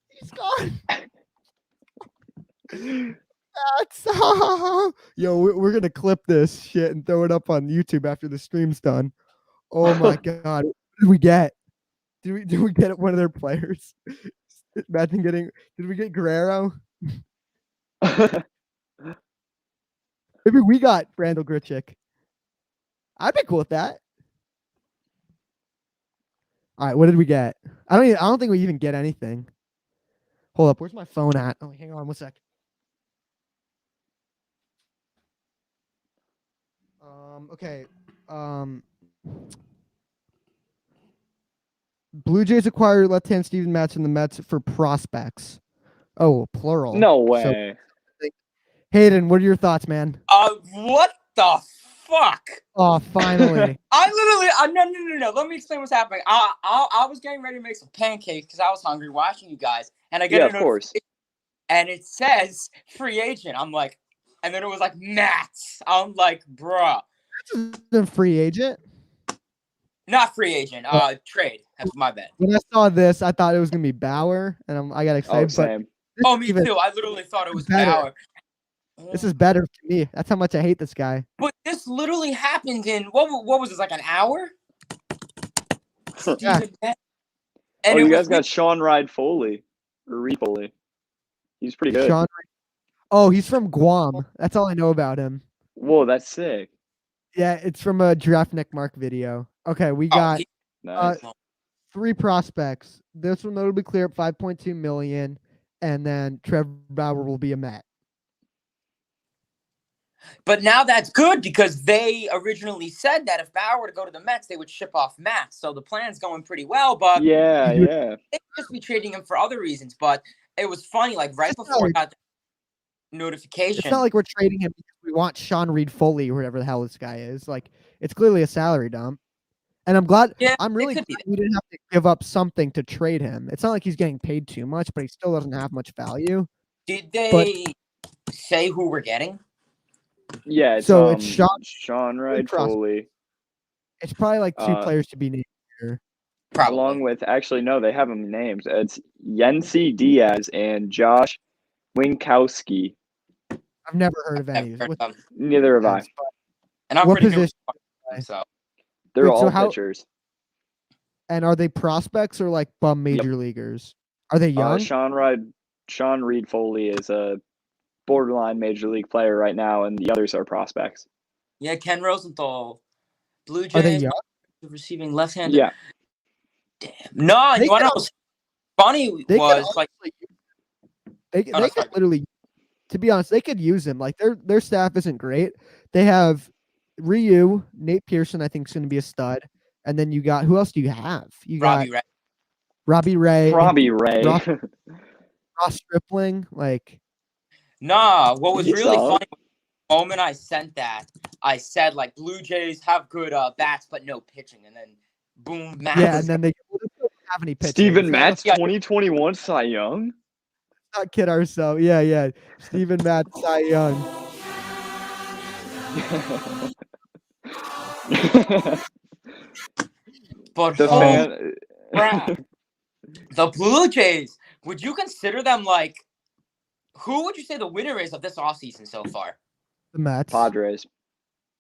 he's gone. That's yo, we're gonna clip this shit and throw it up on YouTube after the stream's done. Oh my god, what did we get? Did we get one of their players? Imagine getting. Did we get Guerrero? Maybe we got Randall Grichuk. I'd be cool with that. All right, what did we get? I don't think we even get anything. Hold up, where's my phone at? Oh, hang on 1 sec. Okay. Blue Jays acquire left-hand Steven Matz from the Mets for prospects. Oh, plural. No So, way. Hayden, what are your thoughts, man? What the fuck? Oh, finally. I literally, no. Let me explain what's happening. I was getting ready to make some pancakes because I was hungry watching you guys, and I get Yeah, a of course. notification, and it says free agent. I'm like, and then it was like Mats. I'm like, bruh, The free agent. not free agent. Trade. That's my bad. When I saw this, I thought it was gonna be Bauer, and I got Oh, excited. But same. this Oh, is me even- too. I literally thought it was better. Bauer. This is better to me. That's how much I hate this guy. But this literally happened in what was this, like an hour? Yeah. And Oh, it you was guys got Sean Foley. Or Reed Foley. He's pretty good. Sean. Oh, he's from Guam. That's all I know about him. Whoa, that's sick. Yeah, it's from a Giraffe Neck Mark video. Okay, we got Nice. 3 prospects. This will notably clear up 5.2 million, and then Trevor Bauer will be a Met. But now that's good because they originally said that if Bauer were to go to the Mets, they would ship off Mats. So the plan's going pretty well, but Yeah. they could just be trading him for other reasons. But it was funny, like right before I got the notification. It's not like we're trading him because we want Sean Reed Foley or whatever the hell this guy is. Like, it's clearly a salary dump. And I'm glad. Yeah, I'm really it could glad be we didn't have to give up something to trade him. It's not like he's getting paid too much, but he still doesn't have much value. Did they say who we're getting? Yeah, it's, So it's Sean Prospect. Foley. It's probably like 2 Uh, players to be named here. Probably. Along with, actually, no, they have them names. It's Yency Diaz and Josh Winkowski. I've never heard of any. I've heard What- of them. Neither have I. And I'm What pretty good. position? So They're Wait, so all how- pitchers. And are they prospects or like bum major leaguers? Are they young? Sean Reed Foley is a borderline major league player right now, and the others are prospects. yeah, Ken Rosenthal, Blue Are they Jays young? receiving left-handed. Yeah, No, They you want to could know what's funny They could was like honestly, they no, they sorry. could literally, to be honest, they could use him. Like their staff isn't great. They have Ryu, Nate Pearson, I think is going to be a stud, and then you got who else do you have? You got Robbie Ray. Robbie Ray, Robbie Ray. Ross, Ross Stripling. Like Nah, what was He's really solid. funny, the moment I sent that, I said like Blue Jays have good bats but no pitching, and then boom, Matt. yeah, and then they don't have any pitching. Steven so Matz, Yeah. 2021 Cy Young. let's not kid ourselves. Yeah. Steven Matt, Cy Young. But The holy fan. crap. The Blue Jays, would you consider them like who would you say the winner is of this offseason so far? The Mets. Padres.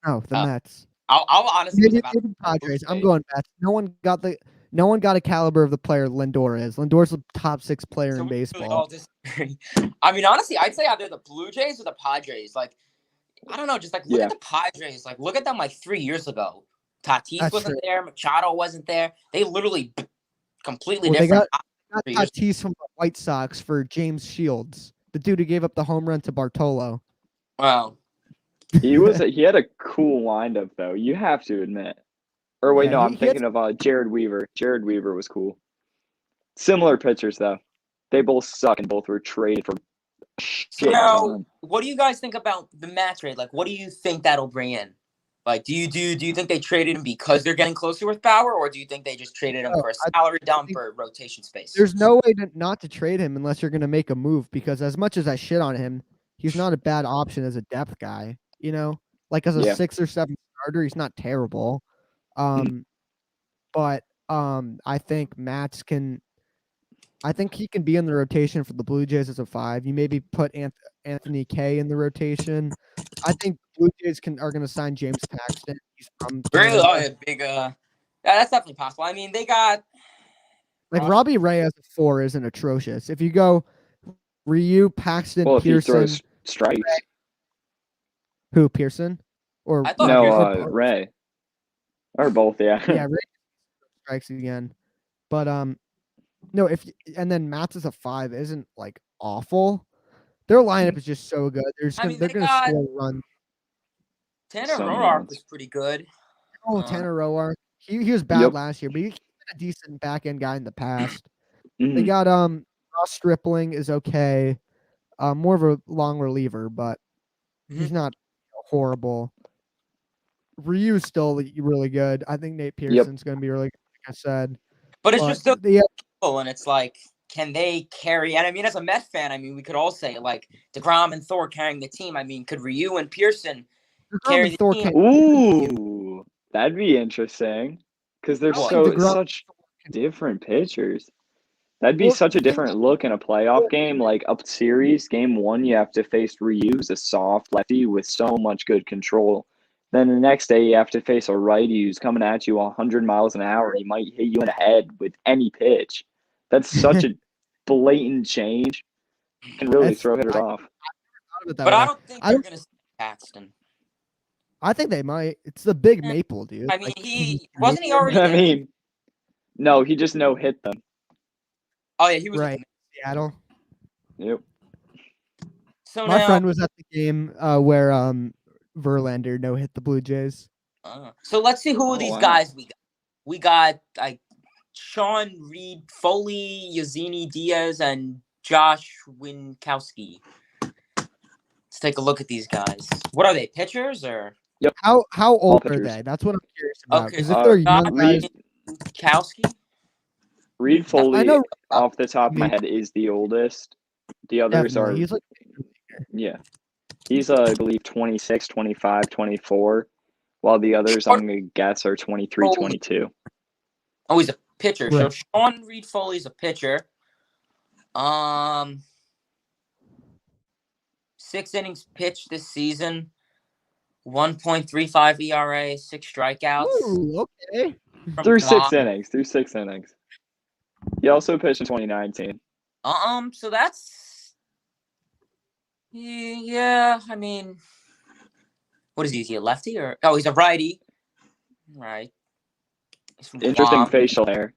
No, the Mets. I'll honestly Maybe about Padres. I'm Jays. going Mets. No one got a caliber of the player Lindor is. Lindor's the top 6 player So in we really baseball. all disagree. I mean, honestly, I'd say either the Blue Jays or the Padres. Like, I don't know, just like look Yeah. at the Padres. Like, look at them like 3 years ago. Tatis That's wasn't true. there. Machado wasn't there. They literally completely Well, they different. got 3 years. Tatis from the White Sox for James Shields, the dude who gave up the home run to Bartolo. Wow. He had a cool windup though. You have to admit. Or wait, Yeah, no, I'm he had thinking of Jared Weaver. Jared Weaver was cool. Similar pitchers though. They both suck and both were traded for shit. Now, ton. what do you guys think about the Matt trade? Like, what do you think that'll bring in? Like, do you think they traded him because they're getting closer with Bauer, or do you think they just traded him No, for a I salary dump think or rotation space? There's no way not to trade him unless you're going to make a move, because as much as I shit on him, he's not a bad option as a depth guy. You know, like as a Yeah. 6 or 7 starter, he's not terrible. But I think I think he can be in the rotation for the Blue Jays as a 5. You maybe put Anthony Kay in the rotation. I think Blue Jays are going to sign James Paxton. He's from Really? Canada. Oh, yeah, big. Yeah, that's definitely possible. I mean, they got Like Robbie Ray as a 4 isn't atrocious. If you go Ryu, Paxton, Well, if he Pearson, throws strikes. who Pearson or I thought No, Pearson- Ray. Or both, yeah. yeah, Ray strikes again. But no, and then Matt's as a 5 isn't like awful. Their lineup is just so good. They're I mean, they're they gonna got- score runs. Tanner Some Roark runs. was pretty good. Oh, Tanner Roark. He was bad Yep. last year, but he's been a decent back end guy in the past. Mhm. They got Ross Stripling is okay. More of a long reliever, but he's not horrible. Ryu's still really good. I think Nate Pearson's going to be really good, like I said. But it's just so yeah, cool, and it's like, can they carry? And I mean, as a Met fan, I mean, we could all say like DeGrom and Thor carrying the team. I mean, could Ryu and Pearson carry the Thor team? can't- Ooh, that'd be interesting. Because they're What? such different pitchers. That'd be Well, such a the thing different look in a playoff game. Like up series, game 1, you have to face Ryu, who's a soft lefty with so much good control. Then the next day, you have to face a righty who's coming at you 100 miles an hour. He might hit you in the head with any pitch. That's such a blatant change. Can really That's- throw hitters off. But I don't think I they're don't- gonna see Paxton. I think they might. It's the big Eh, maple, dude. I mean, Like, he wasn't he already. I in? mean, no, he just no hit them. Oh yeah, he was right. Seattle. Yep. So My now, friend was at the game where Verlander no hit the Blue Jays. so let's see who Oh, of these wow. guys we got. We got like Sean Reed, Foley, Yazini Diaz, and Josh Winkowski. Let's take a look at these guys. What are they, pitchers or? How old are pitchers. they? That's what I'm curious about. Okay, Because if so they're Josh young guys, Winkowski. Reed Foley, know off the top of my Reed- head, is the oldest. The others definitely. are, He's like yeah. He's, I believe, 26, 25, 24, while the others, I'm going to guess, are 23, Foley. 22. Oh, he's a pitcher. So Right. Sean Reed Foley's a pitcher. 6 innings pitched this season. 1.35 ERA, 6 strikeouts. ooh, okay. from Through Guam. 6 innings. Through 6 innings. He also pitched in 2019. So that's yeah. I mean, what is he? Is he a lefty or? Oh, he's a righty. Right. He's from Interesting Guam. facial hair.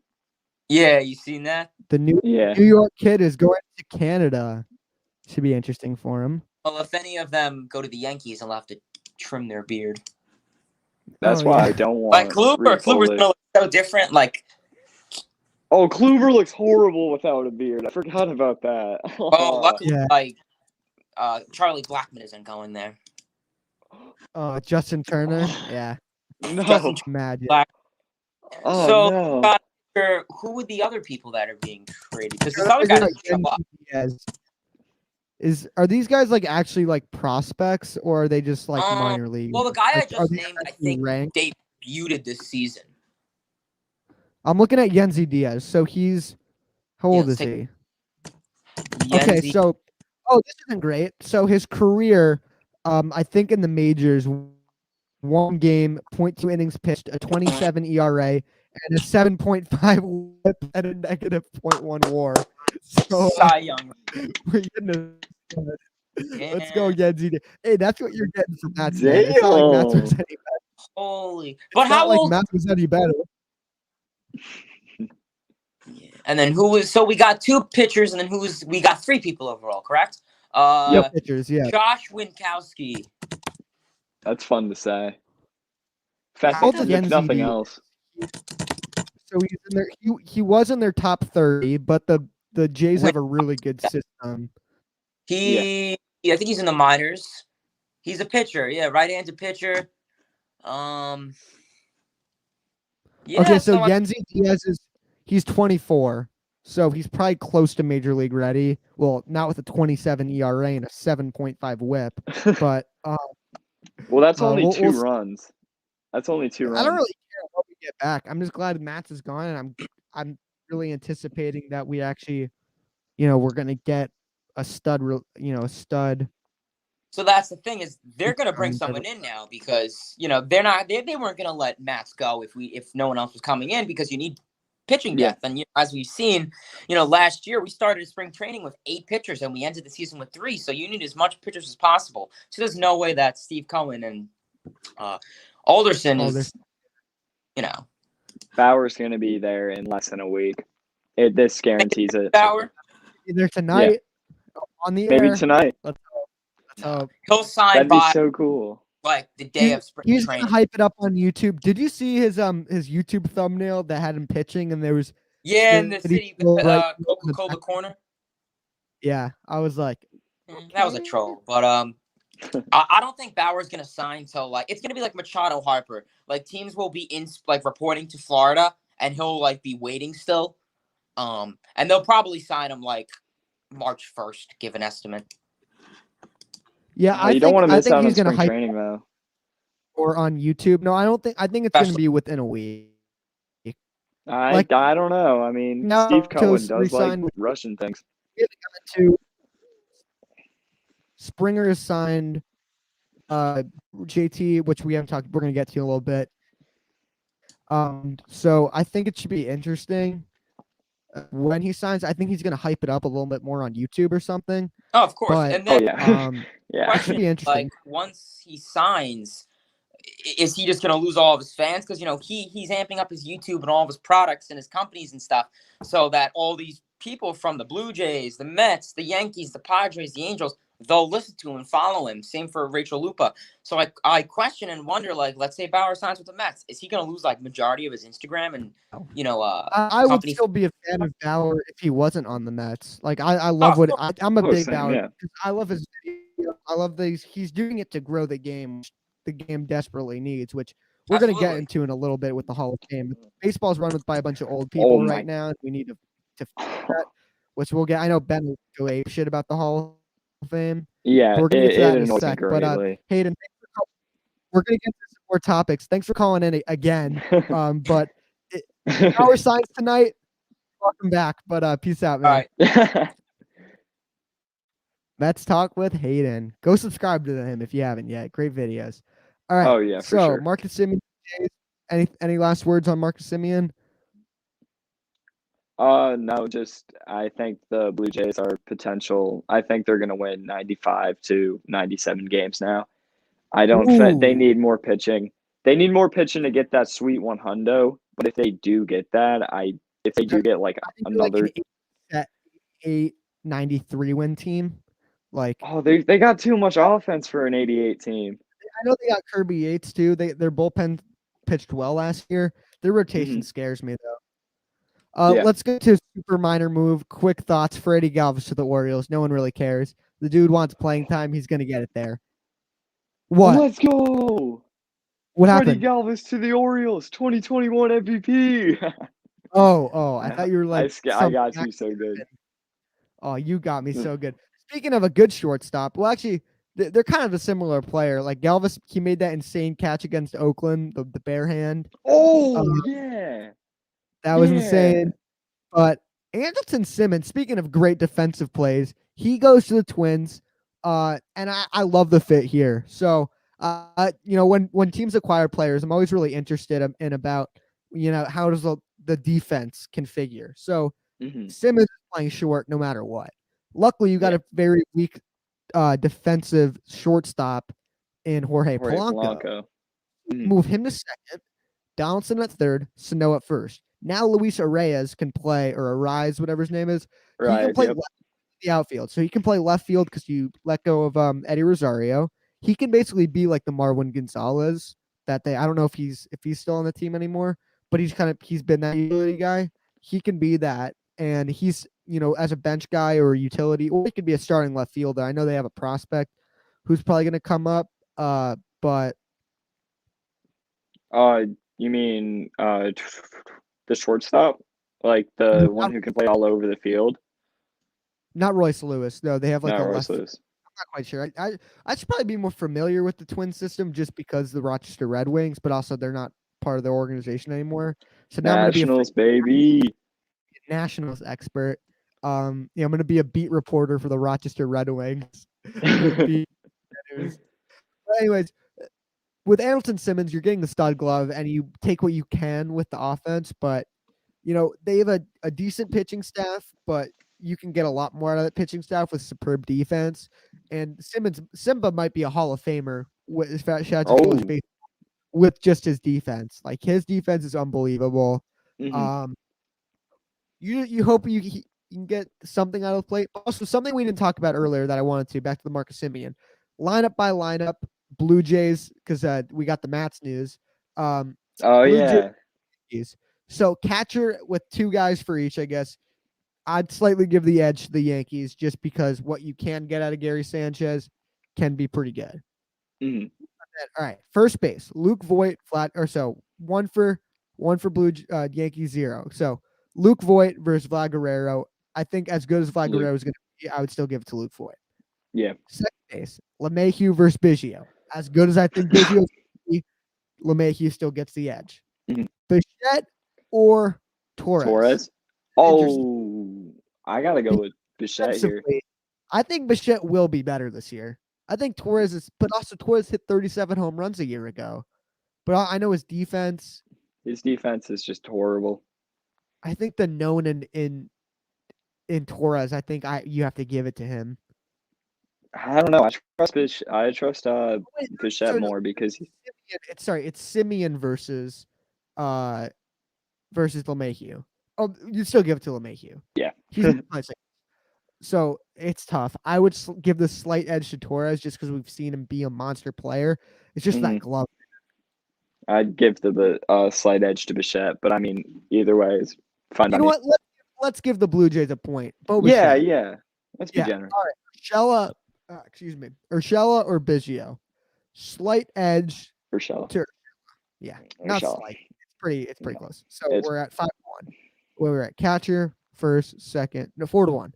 Yeah, you seen that? The New York kid is going to Canada. Should be interesting for him. Well, if any of them go to the Yankees, they'll have to trim their beard. That's why I don't want. Like Kluber's gonna look so different. Like, oh, Kluber looks horrible without a beard. I forgot about that. Luckily, like, Charlie Blackmon isn't going there. Justin Turner, yeah. No. Justin Magic. Oh so, no. Who would the other people that are being traded? Because this other guy doesn't show up. Are these guys like actually like prospects, or are they just like minor league? Well, the guy like, I just named, I think debuted this season. I'm looking at Yenzi Diaz. So he's how old is he? Okay, so this isn't great. So his career, I think in the majors, 1 game, 0.2 innings pitched, a 27 ERA, and a 7.5 WHIP and a negative 0.1 WAR. So Cy Young. we're getting let's go, Yenzi. Hey, that's what you're getting from that. Damn. It's not like Matt was any better. Holy! But how old? Like Matt was any better? Yeah. And then who was? So we got 2 pitchers, and then we got 3 people overall, correct? Pitchers, yeah. Josh Winkowski. That's fun to say. Fast How old is if nothing Yenzi? else. So he's in there. He was in their top 30, but the Jays have a really good system. I think he's in the minors. He's a pitcher, right-handed pitcher. Yeah. Okay, so Yenzi Diaz he's 24, so he's probably close to major league ready. Well, not with a 27 ERA and a 7.5 WHIP, but well, that's only 2 runs. That's only 2 runs. I don't really care what we get back. I'm just glad Matt's is gone, and I'm really anticipating that we actually, we're gonna get a stud. A stud. So that's the thing is they're gonna bring someone in now because they weren't gonna let Matz go if no one else was coming in because you need pitching depth. And as we've seen, last year we started spring training with 8 pitchers and we ended the season with 3. So you need as much pitchers as possible. So there's no way that Steve Cohen and Alderson is, Bauer's going to be there in less than a week. This guarantees it. Bauer either tonight on the maybe air. Tonight. Let's hope. He'll sign That'd be so cool. Like the day of spring He's training. Gonna hype it up on YouTube. Did you see his YouTube thumbnail that had him pitching and there was in the city Coca-Cola corner? Yeah, I was like, that was a troll, but I don't think Bauer's gonna sign till it's gonna be like Machado Harper. Like teams will be reporting to Florida and he'll be waiting still. And they'll probably sign him March 1st, give an estimate. Yeah, you don't want to miss out on spring training though. Or on YouTube. No, I don't think. I think it's going to be within a week. I don't know. I mean, Steve Cohen does like Russian things. Springer is signed. JT, which we haven't talked. We're going to get to in a little bit. So I think it should be interesting. When he signs, I think he's going to hype it up a little bit more on YouTube or something. Oh, of course. But, and then, it should be interesting. Once he signs, is he just going to lose all of his fans? Because, he's amping up his YouTube and all of his products and his companies and stuff so that all these people from the Blue Jays, the Mets, the Yankees, the Padres, the Angels, they'll listen to him and follow him. Same for Rachel Lupa. So I question and wonder, let's say Bauer signs with the Mets. Is he going to lose majority of his Instagram and, I would still be a fan of Bauer if he wasn't on the Mets. I love I'm a big Bauer. Yeah. I love his videos. I love these. He's doing it to grow the game, which the game desperately needs, which we're going to get into in a little bit with the Hall of Fame. Baseball's run by a bunch of old people right now. And we need to fix that, which we'll get. I know Ben will go ape shit about the Hall of Fame. Yeah, we're gonna get to that in a sec. But Hayden, we're gonna get to some more topics. Thanks for calling in again. But our signs tonight. Welcome back. But peace out, man. All right. Let's talk with Hayden. Go subscribe to him if you haven't yet. Great videos. All right. Oh yeah. For sure. Marcus Simeon. Any last words on Marcus Simeon? No, just I think the Blue Jays are potential. I think they're going to win 95 to 97 games now. I don't think they need more pitching. They need more pitching to get that sweet 100. But if they do get that, I if they do get like I think they're like another. an 893 win team. Like, Oh, they got too much offense for an 88 team. I know they got Kirby Yates too. Their bullpen pitched well last year. Their rotation scares me though. Yeah. Let's get to a super minor move. Quick thoughts for Eddie Galvis to the Orioles. No one really cares. The dude wants playing time. He's gonna get it there. What? Let's go. What Freddie happened? Galvis to the Orioles, 2021 MVP. Oh, I thought you were like. I got you so good. Oh, you got me so good. Speaking of a good shortstop, well, actually, they're kind of a similar player. Like Galvis, he made that insane catch against Oakland, the bare hand. Oh, yeah. That was insane. But Angelton Simmons, speaking of great defensive plays, he goes to the Twins, and I love the fit here. So, when teams acquire players, I'm always really interested in about, how does the defense configure. So Simmons is playing short no matter what. Luckily, you got a very weak defensive shortstop in Jorge Polanco. Move him to second, Donaldson at third, Sano at first. Now Luis Reyes can play, or Arise, whatever his name is. He can play left the outfield. So he can play left field because you let go of Eddie Rosario. He can basically be like the Marwin Gonzalez I don't know if he's still on the team anymore, but he's been that utility guy. He can be that. And he's, as a bench guy or a utility, or he could be a starting left fielder. I know they have a prospect who's probably going to come up, but. You mean the shortstop? Like the one who can play all over the field? Not Royce Lewis. No, they have like Not a Royce left. Lewis. I'm not quite sure. I should probably be more familiar with the Twin system just because the Rochester Red Wings, but also they're not part of their organization anymore. So now Nationals, baby. Nationals expert. I'm going to be a beat reporter for the Rochester Red Wings. But anyways, with Angelton Simmons, you're getting the stud glove, and you take what you can with the offense. But they have a decent pitching staff, but you can get a lot more out of that pitching staff with superb defense. And Simba might be a Hall of Famer with just his defense. Like his defense is unbelievable. You hope you can get something out of the plate. Also, something we didn't talk about earlier that I wanted to, back to the Marcus Simeon. Lineup by lineup, Blue Jays, because we got the Mats news. Jays. So catcher with two guys for each, I guess. I'd slightly give the edge to the Yankees just because what you can get out of Gary Sanchez can be pretty good. All right, first base, Luke Voigt, one for Blue Yankees 0. So Luke Voigt versus Vlad Guerrero. I think as good as Vlad Guerrero is going to be, I would still give it to Luke Voigt. Yeah. Second base, LeMahieu versus Biggio. As good as I think Biggio is, LeMahieu still gets the edge. Bichette or Torres? Oh, I gotta go with Bichette here. I think Bichette will be better this year. I think Torres hit 37 home runs a year ago. But I know his defense. His defense is just horrible. I think the known in Torres, I think you have to give it to him. I don't know. I trust Bichette more because it's Simeon versus LeMahieu. Oh, you still give it to LeMahieu. Yeah. So it's tough. I would give the slight edge to Torres just because we've seen him be a monster player. It's just that glove. I'd give the slight edge to Bichette, but I mean, either way, it's fine. You know what? Let's give the Blue Jays a point. Yeah. Let's be generous. All right, Urshela or Biggio? Slight edge. Urshela. Yeah, not slight. It's pretty close. So we're at 5-1. We're at catcher, first, second, 4-1.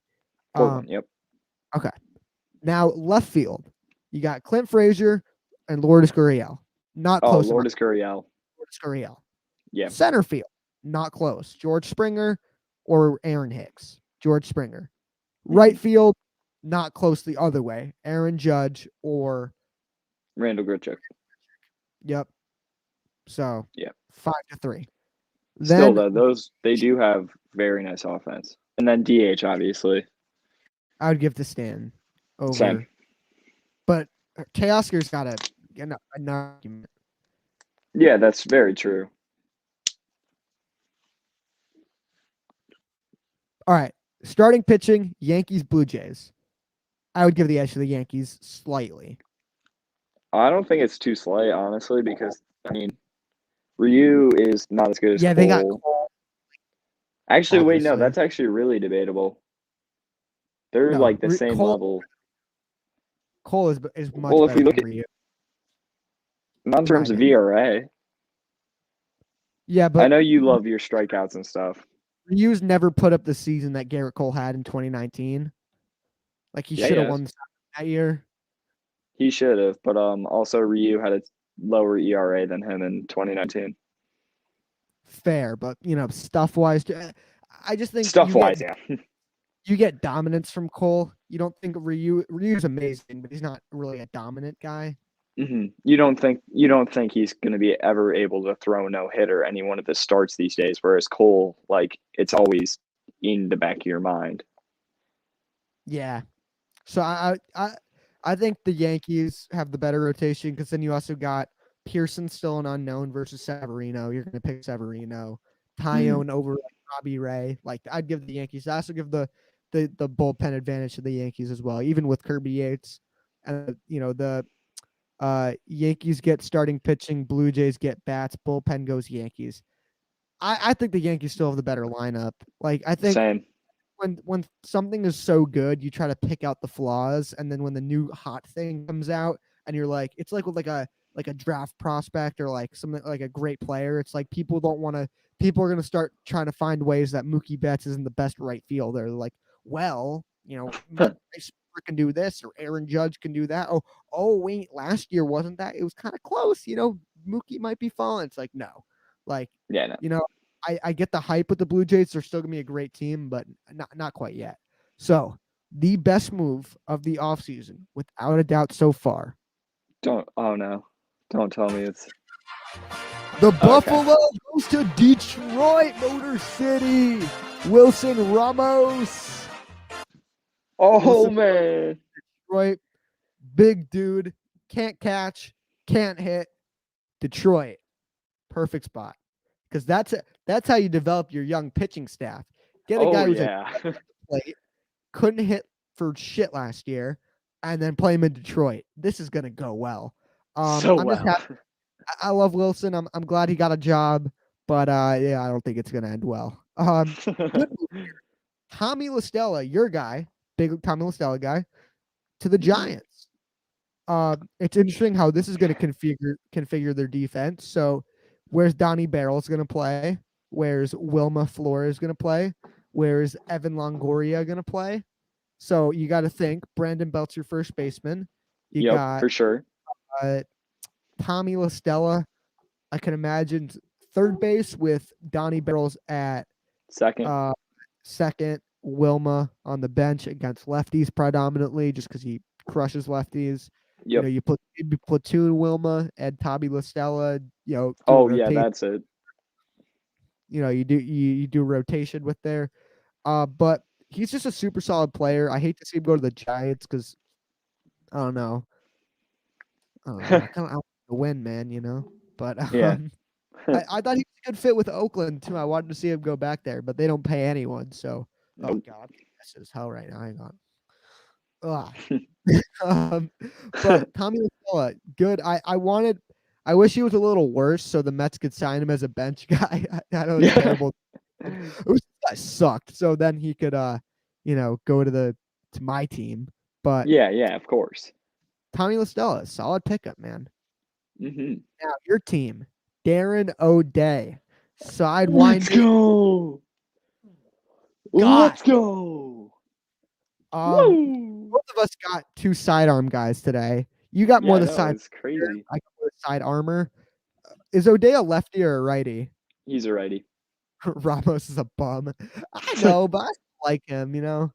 4-1. Yep. Okay. Now left field, you got Clint Frazier and Lourdes Gurriel. Not close. Lourdes Gurriel. Yeah. Center field, not close. George Springer or Aaron Hicks. George Springer. Right field, not close the other way. Aaron Judge or Randall Grichuk. Yep. So 5-3. Still, though, they do have very nice offense, and then DH obviously. I would give to Stan over. Same. But Teoscar's got an argument. Yeah, that's very true. All right. Starting pitching, Yankees, Blue Jays. I would give the edge to the Yankees slightly. I don't think it's too slight, honestly, because I mean, Ryu is not as good as Yeah, they got Cole. Cole. Actually, wait, no, obviously. that's actually really debatable. They're No, like the same Cole- level. Cole is much Well, if better you look than at Ryu. not in terms my of opinion. VRA. Yeah, I but know you love your strikeouts and stuff. Ryu's never put up the season that Garrett Cole had in 2019. Like he Yeah, should have yes. won that year. He should have, but also Ryu had a lower ERA than him in 2019. Fair, but stuff wise, I just think Stuff wise, yeah. you get dominance from Cole. You don't think Ryu's amazing, but he's not really a dominant guy. Mm-hmm. You don't think he's going to be ever able to throw a no hitter any one of his starts these days, whereas Cole, like, it's always in the back of your mind. Yeah. So I think the Yankees have the better rotation because then you also got Pearson still an unknown versus Severino. You're going to pick Severino. Tyone over Robbie Ray. Like I'd give the Yankees. I also give the bullpen advantage to the Yankees as well, even with Kirby Yates. And the Yankees get starting pitching. Blue Jays get bats. Bullpen goes Yankees. I think the Yankees still have the better lineup. Like I think Same. when something is so good, you try to pick out the flaws, and then when the new hot thing comes out, and you're like, it's like with like a draft prospect or like something like a great player. It's like people are gonna start trying to find ways that Mookie Betts isn't the best right fielder. They're like, well, Bryce Harper can do this or Aaron Judge can do that. Oh wait, last year wasn't that? It was kind of close. Mookie might be falling. It's like no, like Yeah, no. I get the hype with the Blue Jays. They're still gonna be a great team, but not quite yet. So the best move of the offseason, without a doubt so far. Don't tell me it's The Buffalo goes to Detroit Motor City. Wilson Ramos. Oh man. Detroit, big dude, can't catch, can't hit. Detroit, perfect spot. Because that's how you develop your young pitching staff. Get a guy who's couldn't hit for shit last year, and then play him in Detroit. This is gonna go well. Just happy. I love Wilson. I'm glad he got a job, but I don't think it's gonna end well. Good move here. Tommy LaStella, your guy, big Tommy LaStella guy, to the Giants. It's interesting how this is going to configure their defense. So, where's Donnie Barrels going to play? Where's Wilma Flores going to play? Where's Evan Longoria going to play? So you got to think Brandon Belt's your first baseman. You got for sure. Tommy LaStella. I can imagine third base with Donnie Barrels at Second. Second, Wilma on the bench against lefties predominantly, just because he crushes lefties. Yep. You platoon Wilma and Tommy LaStella. That's it. You do rotation with there. But he's just a super solid player. I hate to see him go to the Giants because I don't know. I kind of want to win, man. But Yeah. I thought he was a good fit with Oakland too. I wanted to see him go back there, but they don't pay anyone. So, oh god, this is hell right now. Hang on. But Tommy LaStella, good. I wish he was a little worse so the Mets could sign him as a bench guy. I know it's terrible. This guy sucked. So then he could go to my team. But yeah, of course. Tommy LaStella, solid pickup, man. Mm-hmm. Now your team, Darren O'Day, sidewinder. Let's go. Let's go. Both of us got two sidearm guys today. You got more the side. It's crazy. I got more side armor. Is O'Day a lefty or a righty? He's a righty. Ramos is a bum. I know, but I like him. Oh,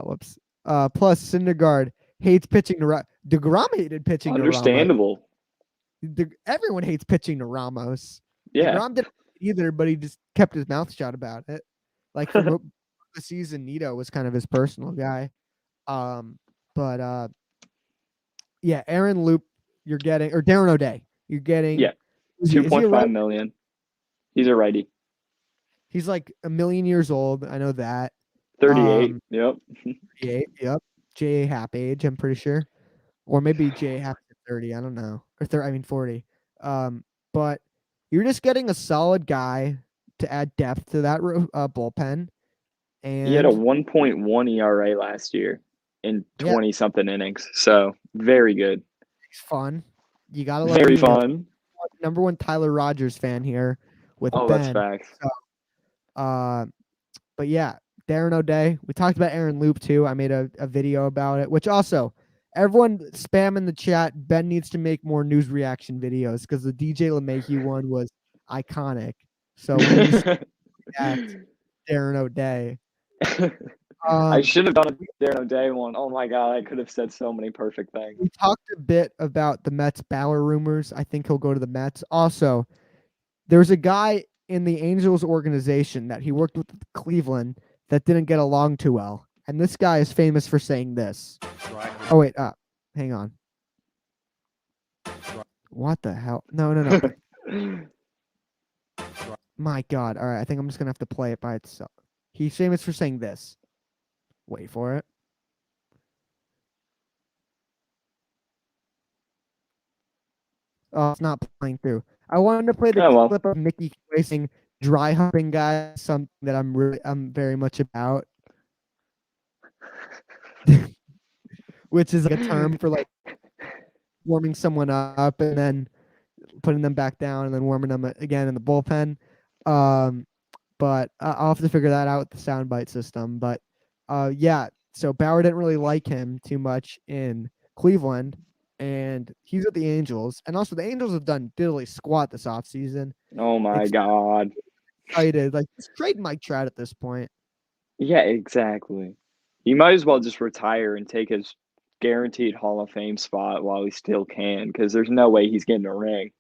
whoops. Plus, Syndergaard hates pitching to DeGrom hated pitching to Ramos. Understandable. Everyone hates pitching to Ramos. Yeah. DeGrom didn't either, but he just kept his mouth shut about it. Like for the season, Nito was kind of his personal guy. Aaron Loop, you're getting, or Darren O'Day, you're getting. Yeah. 2.5 million. He's a righty. He's like 1 million years old. I know that. 38. Yep. 38, yep. J.A. Happ age, I'm pretty sure. Or maybe J.A. Happ at 30, I don't know. I mean 40. But you're just getting a solid guy to add depth to that bullpen. He had a And 1.1 ERA last year in Yeah. 20-something innings. So, very good. it's fun. You gotta love Very being a fun. number one Tyler Rogers fan here with Oh, Ben. that's facts. But yeah, Darren O'Day. We talked about Aaron Loop too. I made a video about it, which also everyone spam in the chat. Ben needs to make more news reaction videos because the DJ LeMahieu one was iconic. So we need to react Darren O'Day. I should have done a Darren O'Day one. Oh my God, I could have said so many perfect things. We talked a bit about the Mets Bauer rumors. I think he'll go to the Mets. Also, there's a guy in the Angels organization that he worked with Cleveland that didn't get along too well. And this guy is famous for saying this. Oh, wait. Hang on. What the hell? No. My God. All right. I think I'm just going to have to play it by itself. He's famous for saying this. Wait for it. Oh, it's not playing through. I wanted to play the clip of Mickey racing dry humping guy, something that I'm very much about. Which is like a term for like warming someone up and then putting them back down and then warming them again in the bullpen. But I'll have to figure that out with the soundbite system. But yeah, so Bauer didn't really like him too much in Cleveland, and he's with the Angels. And also the Angels have done diddly squat this offseason. Oh my God. Excited. Like, just trade Mike Trout at this point. Yeah, exactly. He might as well just retire and take his guaranteed Hall of Fame spot while he still can, because there's no way he's getting a ring.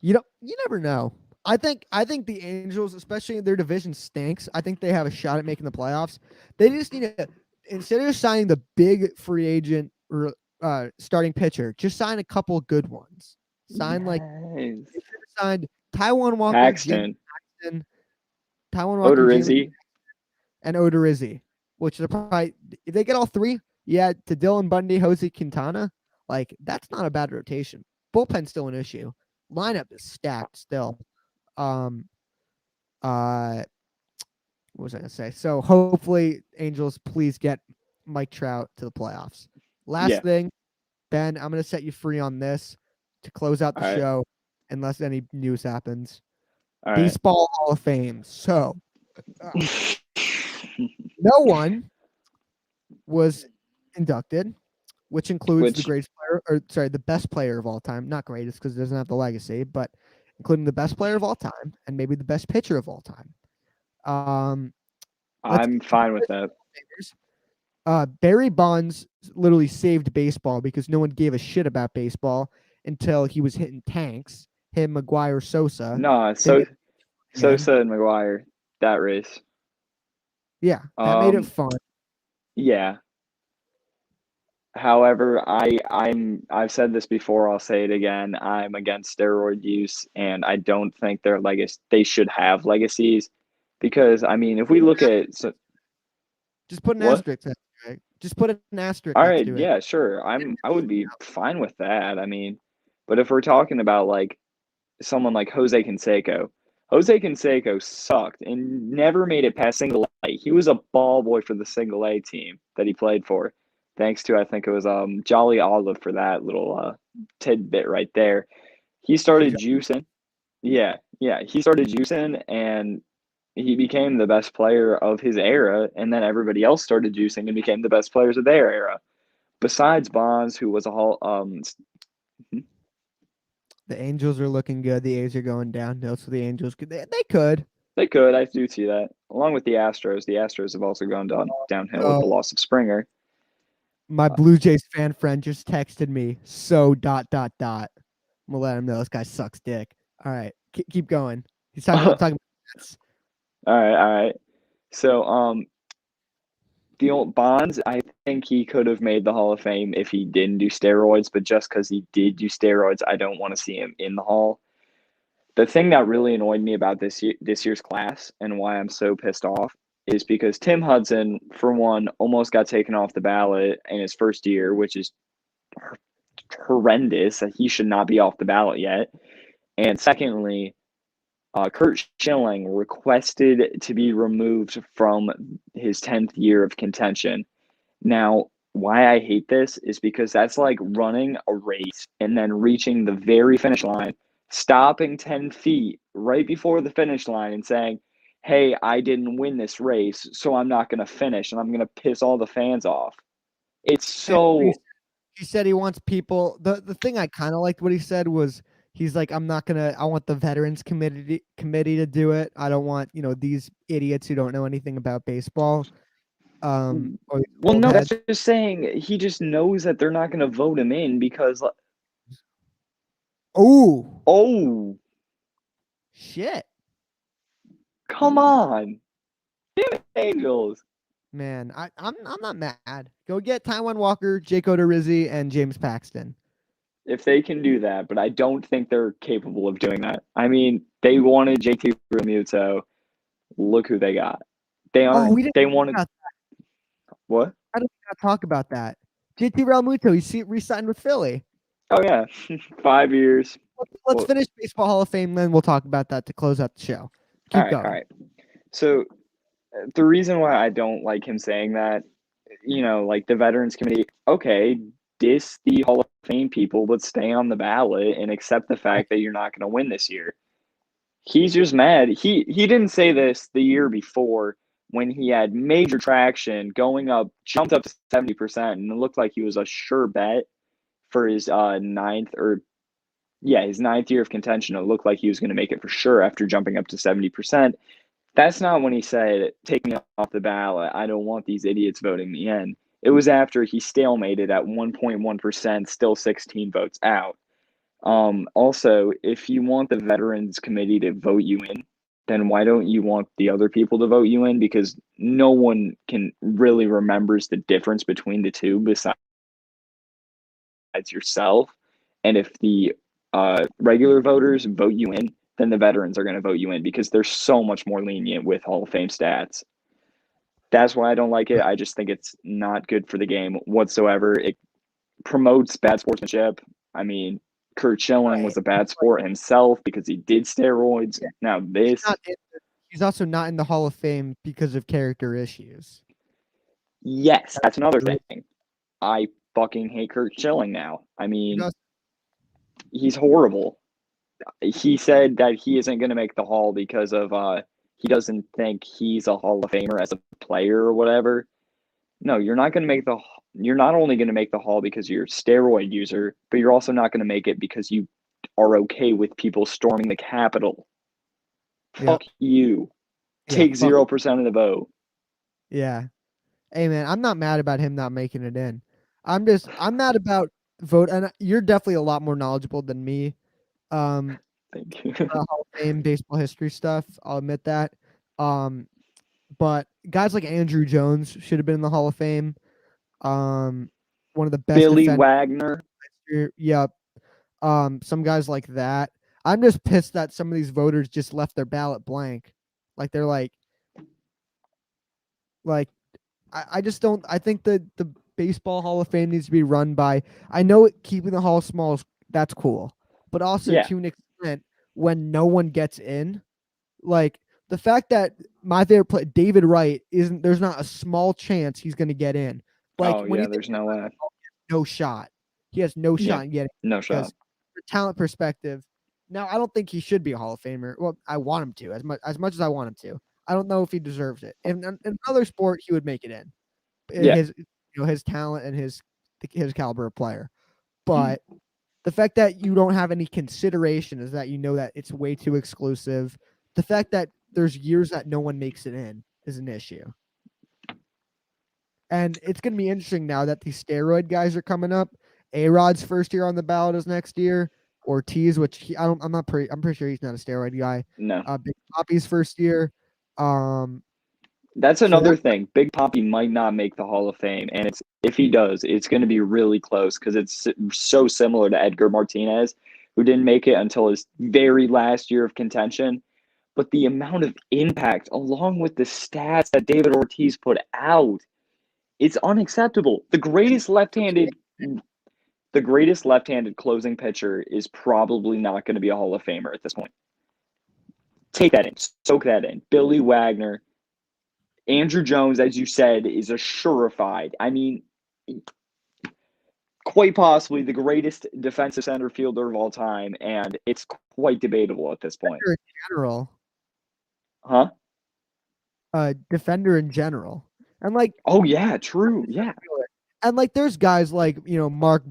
You never know. I think the Angels, especially their division, stinks. I think they have a shot at making the playoffs. They just need to, instead of signing the big free agent or starting pitcher, just sign a couple good ones. Sign signed Taijuan Walker, Paxton, Taijuan Walker, Odorizzi, and Odorizzi, which they're probably, if they get all three, yeah, to Dylan Bundy, Jose Quintana, like, that's not a bad rotation. Bullpen's still an issue. Lineup is stacked still. What was I gonna say? So hopefully, Angels, please get Mike Trout to the playoffs. Last thing, Ben, I'm gonna set you free on this to close out the show, unless any news happens. Baseball Hall of Fame. So no one was inducted, which includes the greatest player, the best player of all time. Not greatest because it doesn't have the legacy, but including the best player of all time and maybe the best pitcher of all time. I'm fine with that. Barry Bonds literally saved baseball because no one gave a shit about baseball until he was hitting tanks. Him, McGuire, Sosa. No, Sosa and McGuire, that race. Yeah, that made it fun. Yeah. However, I've said this before, I'll say it again. I'm against steroid use, and I don't think they should have legacies, because I mean, if we look at just put an asterisk next to it. Just put an asterisk all next right, to it. yeah, sure. I would be fine with that. I mean, but if we're talking about like someone like Jose Canseco sucked and never made it past single A. He was a ball boy for the single A team that he played for. Thanks to, I think it was Jolly Olive for that little tidbit right there. He started juicing. Yeah. He started juicing and he became the best player of his era. And then everybody else started juicing and became the best players of their era. Besides Bonds, who was the Angels are looking good. The A's are going downhill, so the Angels could. They could. They could. I do see that. Along with the Astros. The Astros have also gone downhill with the loss of Springer. My Blue Jays fan friend just texted me. So ... I'm gonna let him know this guy sucks dick. All right, keep going. He's talking about this. All right. So the old Bonds, I think he could have made the Hall of Fame if he didn't do steroids, but just because he did do steroids, I don't want to see him in the Hall. The thing that really annoyed me about this year's class and why I'm so pissed off is because Tim Hudson, for one, almost got taken off the ballot in his first year, which is horrendous. He should not be off the ballot yet. And secondly, Curt Schilling requested to be removed from his 10th year of contention. Now, why I hate this is because that's like running a race and then reaching the very finish line, stopping 10 feet right before the finish line and saying, hey, I didn't win this race, so I'm not going to finish and I'm going to piss all the fans off. It's so... He said he wants people. The thing I kind of liked what he said was he's like, I want the veterans committee to do it. I don't want, these idiots who don't know anything about baseball. Well, no, that's just saying he just knows that they're not going to vote him in because. Oh, shit! Come on, damn it, Angels. Man, I'm not mad. Go get Taijuan Walker, Jake Odorizzi, and James Paxton. If they can do that, but I don't think they're capable of doing that. I mean, they wanted JT Realmuto. Look who they got. They aren't. They wanted. What? I don't want to talk about that. JT Realmuto, he re-signed with Philly. Oh yeah, 5 years. Let's finish Baseball Hall of Fame, then we'll talk about that to close out the show. Keep going. All right. So the reason why I don't like him saying that, like the Veterans Committee, okay, diss the Hall of Fame people, but stay on the ballot and accept the fact that you're not going to win this year. He's just mad. He didn't say this the year before when he had major traction going up, jumped up to 70%, and it looked like he was a sure bet for his ninth year of contention. It looked like he was going to make it for sure after jumping up to 70%. That's not when he said, take me off the ballot. I don't want these idiots voting me in. It was after he stalemated at 1.1%, still 16 votes out. Also, if you want the Veterans Committee to vote you in, then why don't you want the other people to vote you in? Because no one can really remembers the difference between the two besides yourself. And if the regular voters vote you in, then the veterans are going to vote you in because they're so much more lenient with Hall of Fame stats. That's why I don't like it. I just think it's not good for the game whatsoever. It promotes bad sportsmanship. I mean, Curt Schilling was a bad sport himself because he did steroids. Yeah. Now this. He's also not in the Hall of Fame because of character issues. Yes, that's another thing. I fucking hate Curt Schilling now. I mean, he's horrible. He said that he isn't going to make the Hall because of he doesn't think he's a Hall of Famer as a player or whatever. No, you're not going to make you're not only going to make the Hall because you're a steroid user, but you're also not going to make it because you are okay with people storming the Capitol. Fuck you. Take 0% of the vote. Yeah. Hey man, I'm not mad about him not making it in. I'm mad about vote, and you're definitely a lot more knowledgeable than me. Thank you. Hall of Fame baseball history stuff. I'll admit that. But guys like Andrew Jones should have been in the Hall of Fame. One of the best. Billy Wagner. Yep. Some guys like that. I'm just pissed that some of these voters just left their ballot blank. Like they're like I just don't. I think that the Baseball Hall of Fame needs to be run by. I know keeping the hall small that's cool, but also to an extent when no one gets in, like the fact that my favorite player David Wright there's not a small chance he's going to get in. Like there's no way. No shot. He has no shot in getting. No shot. From a talent perspective. Now I don't think he should be a Hall of Famer. Well, I want him to as much as I want him to. I don't know if he deserves it. In another sport, he would make it in. His talent and his caliber of player. But the fact that you don't have any consideration is that that it's way too exclusive. The fact that there's years that no one makes it in is an issue. And it's going to be interesting now that these steroid guys are coming up. A-Rod's first year on the ballot is next year. Ortiz, which I'm pretty sure he's not a steroid guy. No. Big Poppy's first year. That's another thing. Big Poppy might not make the Hall of Fame, and if he does, it's going to be really close because it's so similar to Edgar Martinez, who didn't make it until his very last year of contention. but the amount of impact, along with the stats that David Ortiz put out, it's unacceptable. The greatest left-handed closing pitcher is probably not going to be a Hall of Famer at this point. Take that in. Soak that in. Billy Wagner. Andrew Jones, as you said, is a surefire. I mean, quite possibly the greatest defensive center fielder of all time, and it's quite debatable at this point. In general. Huh? Defender in general. And like, oh yeah, true. Yeah. And like there's guys like, Mark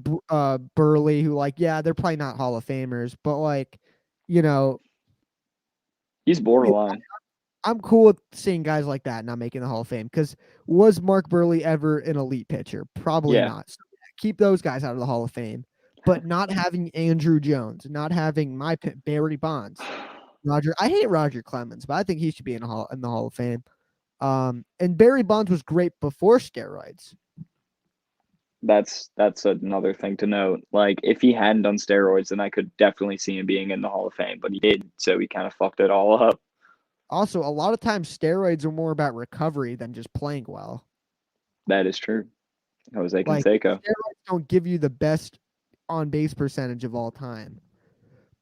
Burley who like, yeah, they're probably not Hall of Famers, but like, he's borderline. I'm cool with seeing guys like that not making the Hall of Fame, because was Mark Burley ever an elite pitcher? Probably not. So keep those guys out of the Hall of Fame, but not having Andrew Jones, not having my pick, Barry Bonds, I hate Roger Clemens, but I think he should be in the Hall of Fame. And Barry Bonds was great before steroids. That's another thing to note. Like, if he hadn't done steroids, then I could definitely see him being in the Hall of Fame, but he did, so he kind of fucked it all up. Also, a lot of times steroids are more about recovery than just playing well. That is true. Jose Like, Canseco. steroids don't give you the best on base percentage of all time.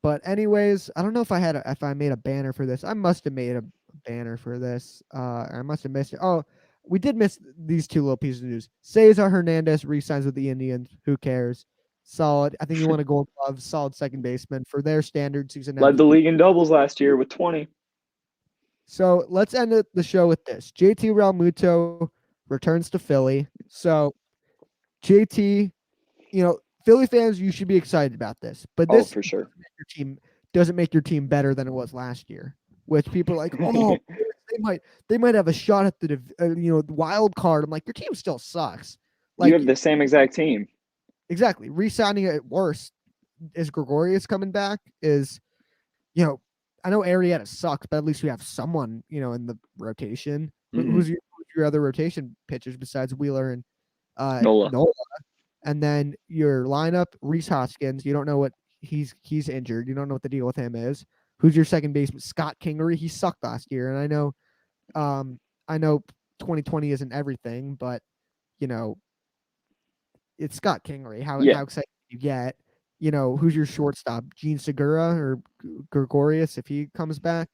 But anyways, I don't know if I made a banner for this. I must have made a banner for this. I must have missed it. Oh, we did miss these two little pieces of news. Cesar Hernandez re-signs with the Indians. Who cares? Solid. I think he won a Gold Glove. Solid second baseman for their standards. He's led the league in doubles last year with 20. So let's end the show with this. JT Realmuto returns to Philly. So JT, Philly fans, you should be excited about this. But this for sure doesn't make your team better than it was last year. Which people are like, oh, they might have a shot at the wild card. I'm like, your team still sucks. Like, you have the same exact team. Exactly. Re-signing at worst is Gregorius coming back is, I know Arrieta sucks, but at least we have someone, in the rotation. Mm-hmm. Who's your other rotation pitchers besides Wheeler and Nola? And then your lineup, Rhys Hoskins. You don't know what he's injured. You don't know what the deal with him is. Who's your second baseman? Scott Kingery. He sucked last year, and I know 2020 isn't everything, but it's Scott Kingery. How excited you get? Who's your shortstop? Gene Segura or Gregorius, if he comes back?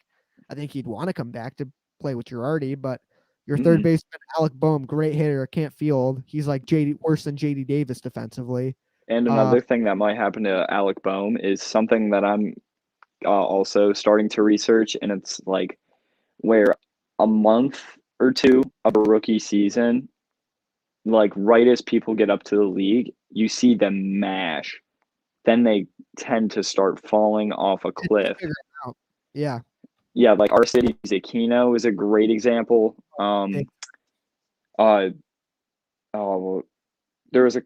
I think he'd want to come back to play with Girardi, but your third baseman, Alec Boehm, great hitter, can't field. He's like worse than JD Davis defensively. And another thing that might happen to Alec Boehm is something that I'm also starting to research, and it's like where a month or two of a rookie season, like right as people get up to the league, you see them mash. Then they tend to start falling off a cliff. Yeah. Yeah, like our city's Aquino is a great example. There was a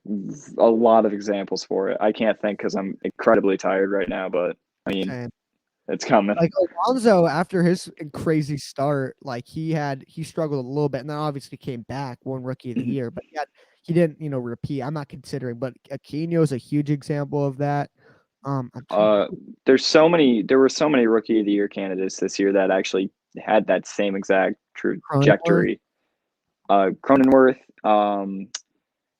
lot of examples for it. I can't think because I'm incredibly tired right now, but I mean, it's coming. Like Alonso, after his crazy start, like he struggled a little bit, and then obviously came back, won Rookie of the Year, but he didn't, repeat. I'm not considering, but Aquino is a huge example of that. There were so many Rookie of the Year candidates this year that actually had that same exact trajectory. Cronenworth,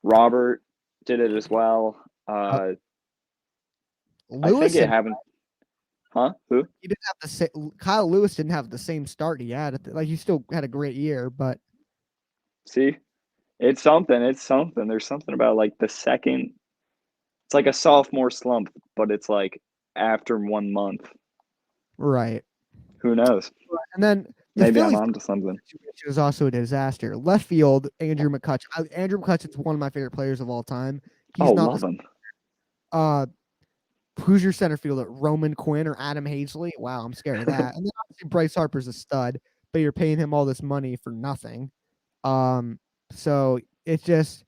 Robert did it as well. I think it happened. Huh? Who? He didn't have the same. Kyle Lewis didn't have the same start he had. He still had a great year, but see, it's something. There's something about like the second. It's like a sophomore slump, but it's like after 1 month. Right. Who knows? And then maybe I'm onto something. Which was also a disaster. Left field, Andrew McCutchen. Andrew McCutchen's one of my favorite players of all time. He's not love him. Who's your center fielder? Roman Quinn or Adam Hazley? Wow, I'm scared of that. And then obviously Bryce Harper's a stud, but you're paying him all this money for nothing. So it just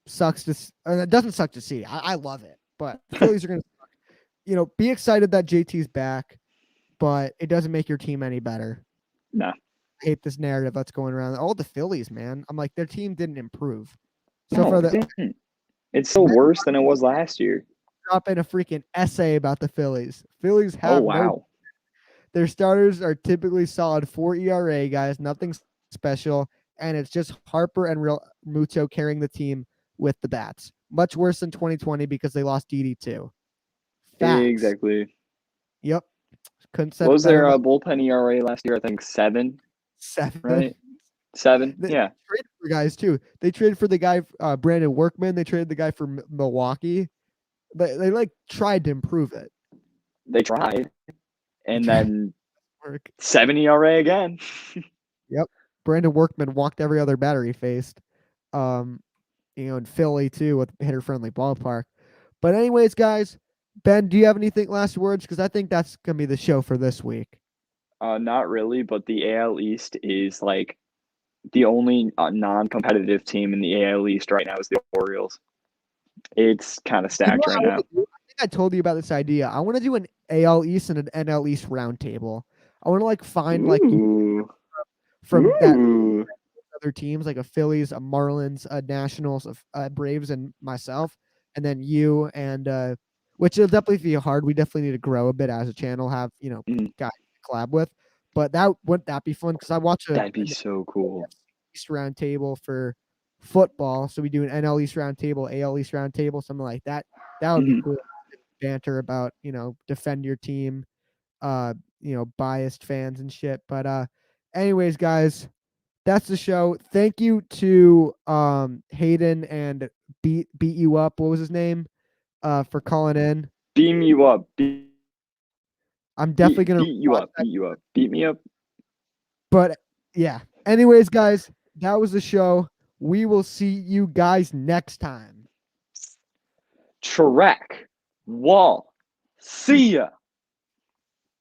sucks to. It doesn't suck to see. I love it, but the Phillies are gonna, be excited that JT's back, but it doesn't make your team any better. No, I hate this narrative that's going around. All the Phillies, man. I'm like, their team didn't improve. So it's still worse than it was last year. Drop in a freaking essay about the Phillies. Phillies have Their starters are typically solid 4 ERA guys, nothing special, and it's just Harper and Real Muto carrying the team with the bats. Much worse than 2020 because they lost DD too. Facts. Exactly. Yep. Couldn't say What was it better their bullpen ERA last year? I think 7, 7. right? 7. They Yeah. traded for guys too. They traded for the guy Brandon Workman. They traded the guy for Milwaukee. They like tried to improve it. They tried. And then Work. 7 ERA again. Brandon Workman walked every other batter he faced. In Philly too with hitter friendly ballpark. But anyways, guys, Ben, do you have anything last words? Because I think that's gonna be the show for this week. Not really, but the AL East is like the only non-competitive team in the AL East right now is the Orioles. It's kind of stacked right now. I think I told you about this idea. I want to do an AL East and an NL East roundtable. I want to like find like Ooh. from that Ooh. other teams like a Phillies, a Marlins, a Nationals, a Braves, and myself, and then you and which will definitely be hard. We definitely need to grow a bit as a channel, have Mhm. guys to collab with. But wouldn't that be fun? Because I watch That'd be so cool. East roundtable for football, so we do an NL East roundtable, AL East roundtable, something like that. That would be Mhm. cool. Banter about defend your team, biased fans and shit. But anyways, guys, that's the show. Thank you to Hayden and beat you up. What was his name? For calling in. Beam you up. I'm definitely gonna beat you watch up. that. Beat you up. Beat me up. But yeah. Anyways, guys, that was the show. We will see you guys next time. Track wall. See ya.